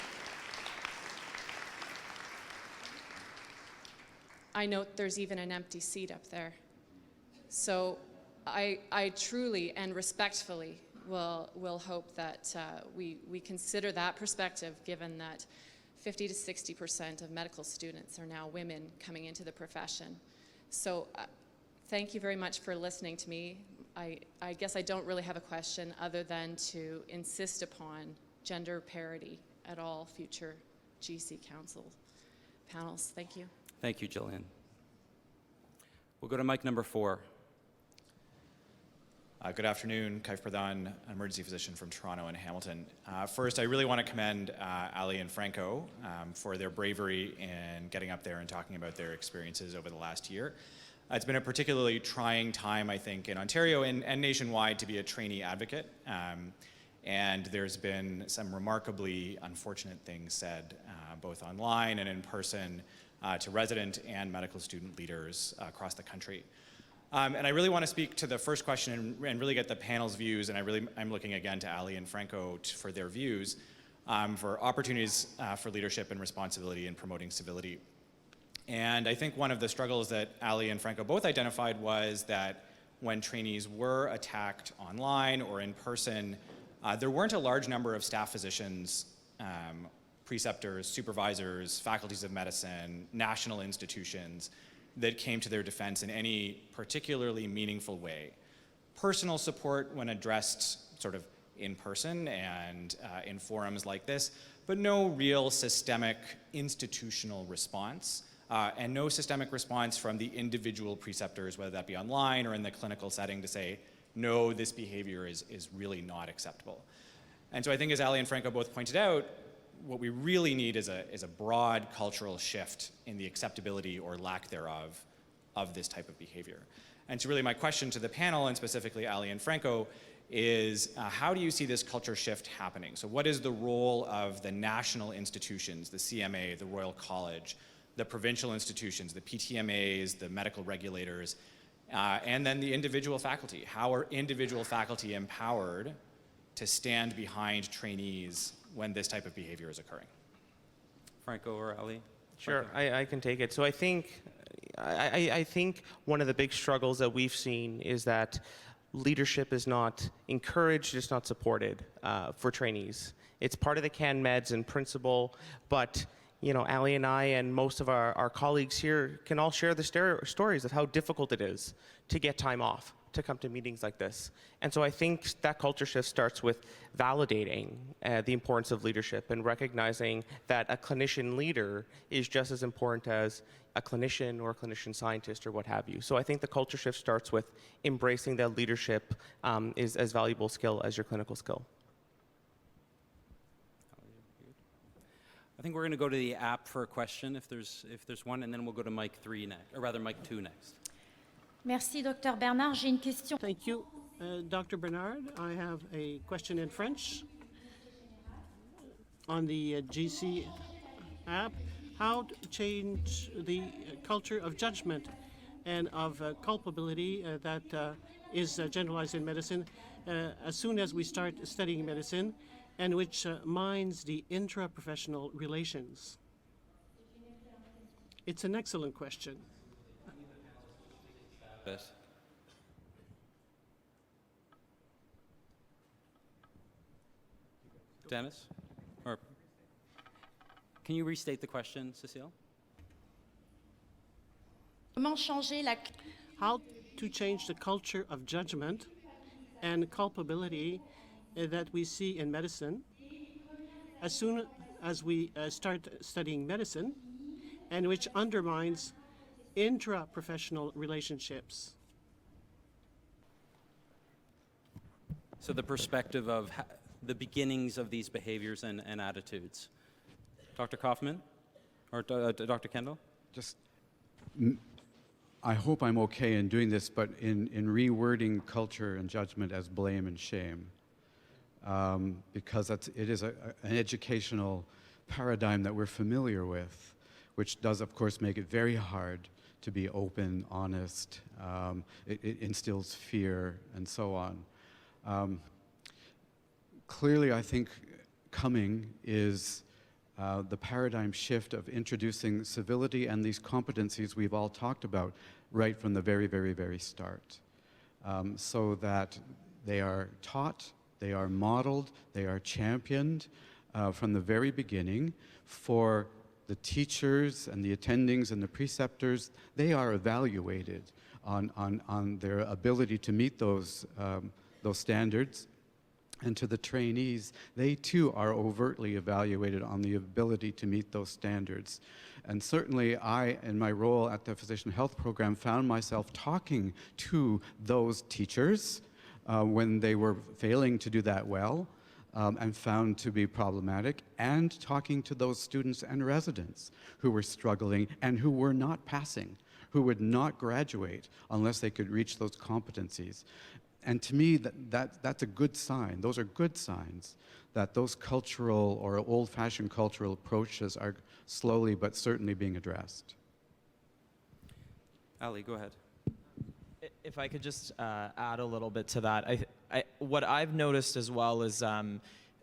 I note there's even an empty seat up there. So I truly and respectfully will hope that we consider that perspective, given that 50 to 60% of medical students are now women coming into the profession. So thank you very much for listening to me. I guess I don't really have a question other than to insist upon gender parity at all future GC Council panels. Thank you. Thank you, Jillian. We'll go to mic number 4. Good afternoon, Kaif Pradhan, emergency physician from Toronto and Hamilton. First, I really want to commend Ali and Franco for their bravery in getting up there and talking about their experiences over the last year. It's been a particularly trying time, I think, in Ontario and nationwide to be a trainee advocate. And there's been some remarkably unfortunate things said, both online and in person, to resident and medical student leaders across the country. And I really want to speak to the first question and really get the panel's views, and I'm looking again to Ali and Franco for their views, for opportunities for leadership and responsibility in promoting civility. And I think one of the struggles that Ali and Franco both identified was that when trainees were attacked online or in person, there weren't a large number of staff physicians, preceptors, supervisors, faculties of medicine, national institutions that came to their defense in any particularly meaningful way. Personal support when addressed sort of in person and in forums like this, but no real systemic institutional response, and no systemic response from the individual preceptors, whether that be online or in the clinical setting, to say, no, this behavior is really not acceptable. And so I think, as Ali and Franco both pointed out, what we really need is a broad cultural shift in the acceptability or lack thereof of this type of behavior. And so really my question to the panel, and specifically Ali and Franco, is how do you see this culture shift happening? So what is the role of the national institutions, the CMA, the Royal College, the provincial institutions, the PTMAs, the medical regulators, and then the individual faculty? How are individual faculty empowered to stand behind trainees when this type of behavior is occurring? Franco or Ali? Sure, I can take it. So I think one of the big struggles that we've seen is that leadership is not encouraged, it's not supported for trainees. It's part of the CanMeds and principle, but you know, Ali and I and most of our colleagues here can all share the stories of how difficult it is to get time off to come to meetings like this. And so I think that culture shift starts with validating the importance of leadership and recognizing that a clinician leader is just as important as a clinician or a clinician scientist or what have you. So I think the culture shift starts with embracing that leadership is as valuable skill as your clinical skill. I think we're going to go to the app for a question if there's one, and then we'll go to mic 3 next, or rather mic 2 next. Merci, Dr. Bernard. J'ai une question. Thank you, Dr. Bernard. I have a question in French on the GC app. How to change the culture of judgment and of culpability that is generalized in medicine as soon as we start studying medicine, and which mines the intraprofessional relations? It's an excellent question. Dennis? Or can you restate the question, Cecile? Comment changer la... How to change the culture of judgment and culpability that we see in medicine as soon as we start studying medicine, and which undermines intra-professional relationships. So the perspective of the beginnings of these behaviors and attitudes. Dr. Kaufman or Dr. Kendall? I hope I'm okay in doing this, but in rewording culture and judgment as blame and shame, because it is an educational paradigm that we're familiar with, which does, of course, make it very hard to be open, honest. It instills fear and so on. Clearly, I think coming is the paradigm shift of introducing civility and these competencies we've all talked about right from the very, very, very start, so that they are taught, they are modeled, they are championed from the very beginning for the teachers and the attendings and the preceptors. They are evaluated on their ability to meet those standards. And to the trainees, they too are overtly evaluated on the ability to meet those standards. And certainly I, in my role at the Physician Health Program, found myself talking to those teachers when they were failing to do that well and found to be problematic, and talking to those students and residents who were struggling and who were not passing, who would not graduate unless they could reach those competencies. And to me, that's a good sign. Those are good signs that those cultural or old-fashioned cultural approaches are slowly but certainly being addressed. Ali, go ahead. If I could just add a little bit to that, what I've noticed as well is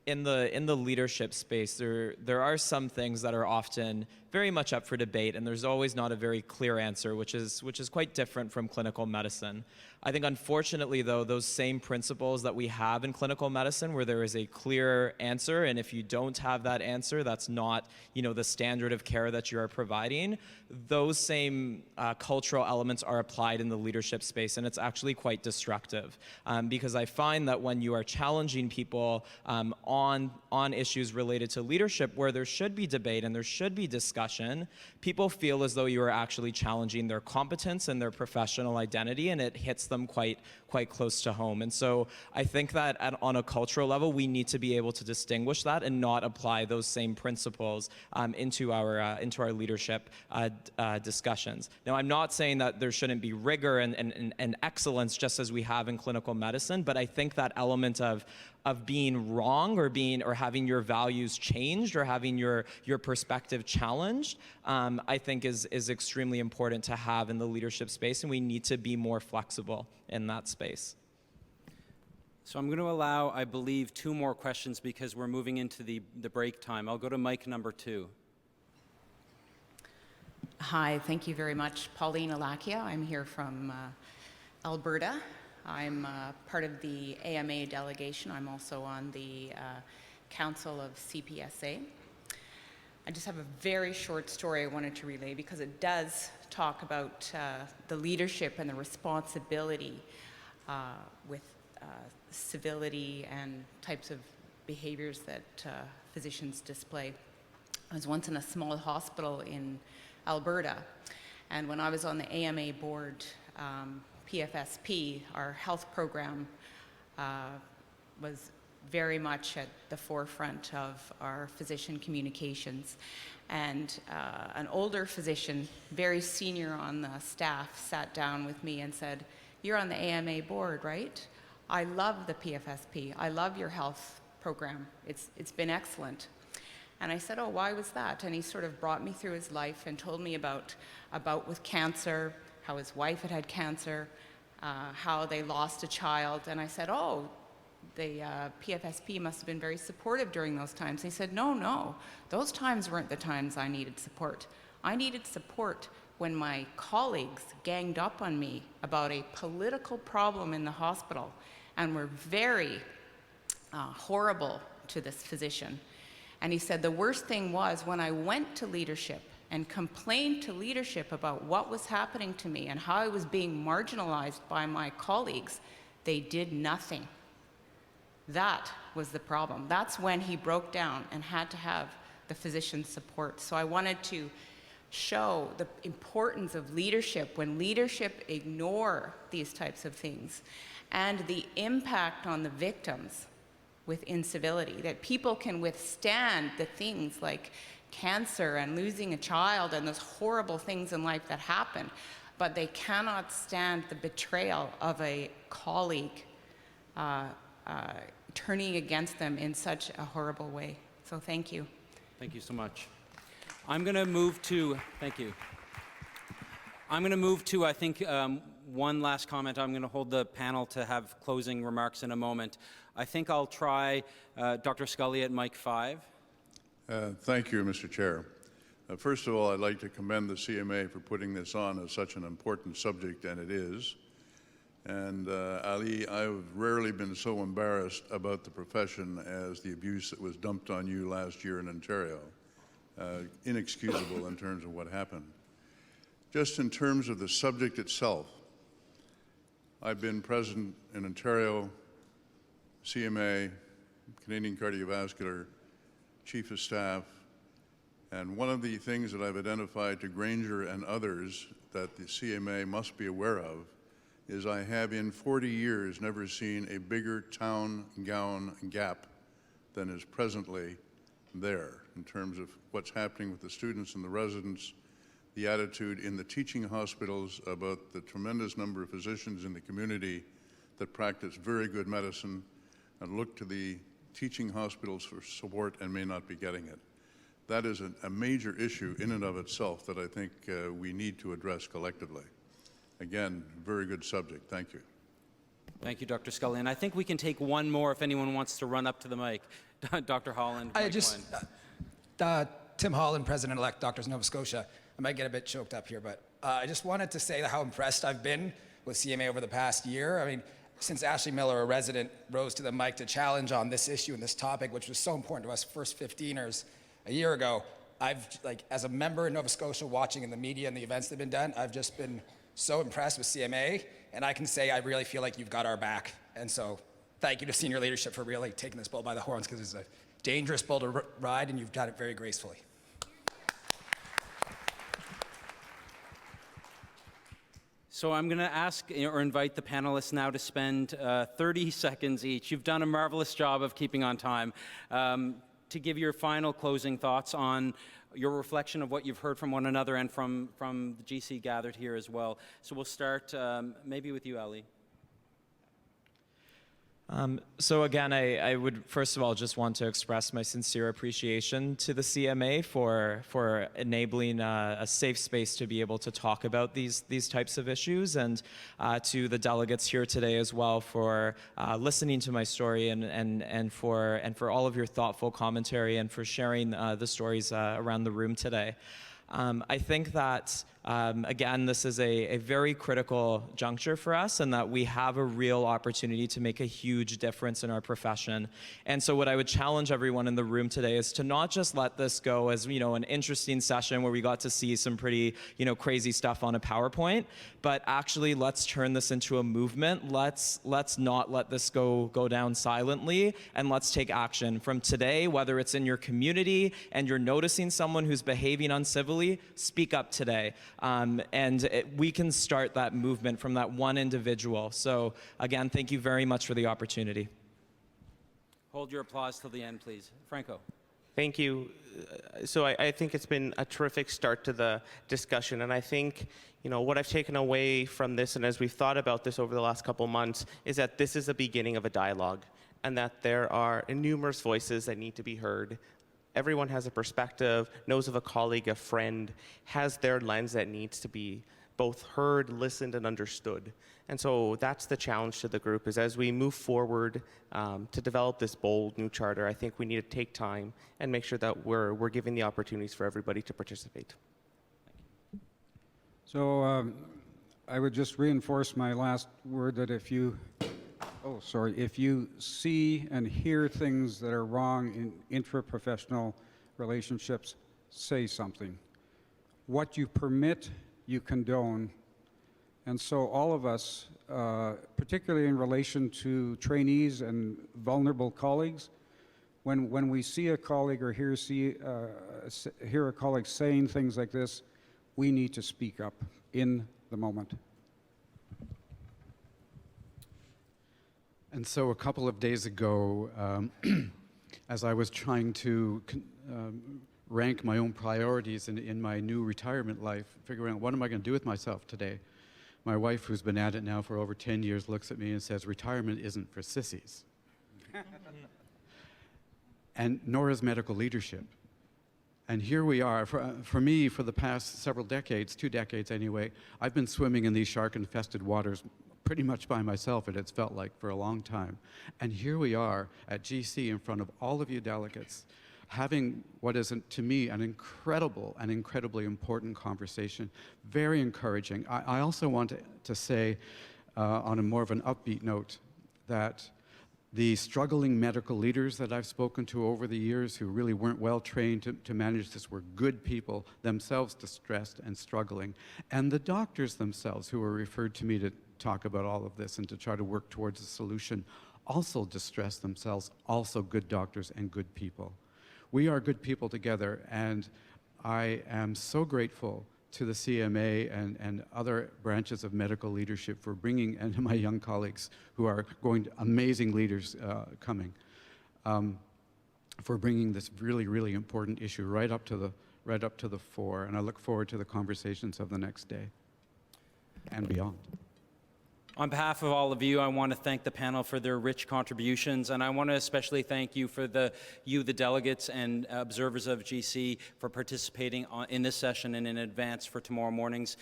in the leadership space, there are some things that are often very much up for debate, and there's always not a very clear answer, which is quite different from clinical medicine. I think, unfortunately, though, those same principles that we have in clinical medicine, where there is a clear answer, and if you don't have that answer, that's not, the standard of care that you are providing. Those same cultural elements are applied in the leadership space, and it's actually quite destructive, because I find that when you are challenging people on issues related to leadership, where there should be debate and there should be discussion, people feel as though you are actually challenging their competence and their professional identity, and it hits them quite close to home. And so I think that on a cultural level, we need to be able to distinguish that and not apply those same principles into our leadership discussions. Now, I'm not saying that there shouldn't be rigor and excellence just as we have in clinical medicine, but I think that element of being wrong or having your values changed or having your perspective challenged, I think is extremely important to have in the leadership space, and we need to be more flexible in that space. So I'm going to allow, I believe, 2 more questions because we're moving into the break time. I'll go to mic number 2. Hi, thank you very much. Pauline Alakia. I'm here from Alberta. I'm part of the AMA delegation. I'm also on the Council of CPSA. I just have a very short story I wanted to relay because it does talk about the leadership and the responsibility with civility and types of behaviors that physicians display. I was once in a small hospital in Alberta, and when I was on the AMA board, PFSP, our health program, was very much at the forefront of our physician communications. And an older physician, very senior on the staff, sat down with me and said, "You're on the AMA board, right? I love the PFSP. I love your health program. It's been excellent." And I said, "Oh, why was that?" And he sort of brought me through his life and told me about with cancer, how his wife had had cancer, how they lost a child. And I said, "Oh, the PFSP must have been very supportive during those times." And he said, no, those times weren't the times I needed support. I needed support when my colleagues ganged up on me about a political problem in the hospital and were very horrible to this physician. And he said the worst thing was when I went to leadership and complained to leadership about what was happening to me and how I was being marginalized by my colleagues, they did nothing. That was the problem. That's when he broke down and had to have the physician's support. So I wanted to show the importance of leadership when leadership ignore these types of things and the impact on the victims with incivility, that people can withstand the things like cancer and losing a child and those horrible things in life that happen, but they cannot stand the betrayal of a colleague turning against them in such a horrible way. So thank you. Thank you so much. I'm going to move to, thank you. I'm going to move to, I think, one last comment. I'm going to hold the panel to have closing remarks in a moment. I think I'll try Dr. Scully at mic 5. Thank you, Mr. Chair. First of all, I'd like to commend the CMA for putting this on as such an important subject, and it is. And Ali, I've rarely been so embarrassed about the profession as the abuse that was dumped on you last year in Ontario. Inexcusable in terms of what happened. Just in terms of the subject itself, I've been president in Ontario, CMA, Canadian Cardiovascular, Chief of Staff, and one of the things that I've identified to Granger and others that the CMA must be aware of is I have in 40 years never seen a bigger town gown gap than is presently there in terms of what's happening with the students and the residents, the attitude in the teaching hospitals about the tremendous number of physicians in the community that practice very good medicine and look to the teaching hospitals for support and may not be getting it. That is a major issue in and of itself that I think we need to address collectively. Again, very good subject. Thank you. Thank you, Dr. Scully. And I think we can take one more if anyone wants to run up to the mic. Dr. Holland. Tim Holland, President-elect, Doctors Nova Scotia. I might get a bit choked up here, but I just wanted to say how impressed I've been with CMA over the past year. I mean, since Ashley Miller, a resident, rose to the mic to challenge on this issue and this topic, which was so important to us first 15ers a year ago, I've, as a member in Nova Scotia watching in the media and the events that have been done, I've just been so impressed with CMA, and I can say I really feel like you've got our back. And so thank you to senior leadership for really taking this bull by the horns, because it's a dangerous bull to ride, and you've done it very gracefully. So I'm going to ask or invite the panelists now to spend 30 seconds each. You've done a marvelous job of keeping on time. To give your final closing thoughts on your reflection of what you've heard from one another and from the GC gathered here as well. So we'll start maybe with you, Ali. So again, I would first of all just want to express my sincere appreciation to the CMA for enabling a safe space to be able to talk about these types of issues, and to the delegates here today as well for listening to my story and for all of your thoughtful commentary and for sharing the stories around the room today. I think that, again, this is a very critical juncture for us, and that we have a real opportunity to make a huge difference in our profession. And so what I would challenge everyone in the room today is to not just let this go as, an interesting session where we got to see some pretty, crazy stuff on a PowerPoint, but actually let's turn this into a movement. Let's not let this go down silently, and let's take action. From today, whether it's in your community and you're noticing someone who's behaving uncivilly, speak up today. We can start that movement from that one individual. So again, thank you very much for the opportunity. Hold your applause till the end, please. Franco. Thank you. So I think it's been a terrific start to the discussion, and I think what I've taken away from this, and as we've thought about this over the last couple months, is that this is the beginning of a dialogue, and that there are numerous voices that need to be heard. Everyone has a perspective, knows of a colleague, a friend, has their lens that needs to be both heard, listened, and understood. And so that's the challenge to the group, is as we move forward to develop this bold new charter, I think we need to take time and make sure that we're giving the opportunities for everybody to participate. So I would just reinforce my last word that if you see and hear things that are wrong in intraprofessional relationships, say something. What you permit, you condone. And so all of us, particularly in relation to trainees and vulnerable colleagues, when we see a colleague or hear a colleague saying things like this, we need to speak up in the moment. And so a couple of days ago, as I was trying to rank my own priorities in my new retirement life, figuring out what am I going to do with myself today, my wife, who's been at it now for over 10 years, looks at me and says, retirement isn't for sissies. And nor is medical leadership. And here we are. For me, for the past several decades, 2 decades anyway, I've been swimming in these shark-infested waters pretty much by myself, it's felt like, for a long time. And here we are at GC in front of all of you delegates, having what is, to me, an incredible and incredibly important conversation, very encouraging. I also want to say, on a more of an upbeat note, that the struggling medical leaders that I've spoken to over the years who really weren't well trained to manage this were good people, themselves distressed and struggling. And the doctors themselves who were referred to me to talk about all of this and to try to work towards a solution also distressed themselves, also good doctors and good people. We are good people together, and I am so grateful to the CMA and other branches of medical leadership for bringing, and my young colleagues who are amazing leaders coming, for bringing this really, really important issue right up to the fore. And I look forward to the conversations of the next day and beyond. On behalf of all of you, I want to thank the panel for their rich contributions, and I want to especially thank you for the delegates and observers of GC for participating in this session and in advance for tomorrow morning's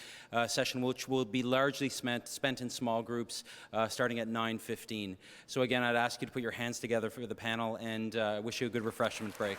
session, which will be largely spent in small groups starting at 9:15. So again, I'd ask you to put your hands together for the panel and wish you a good refreshment break.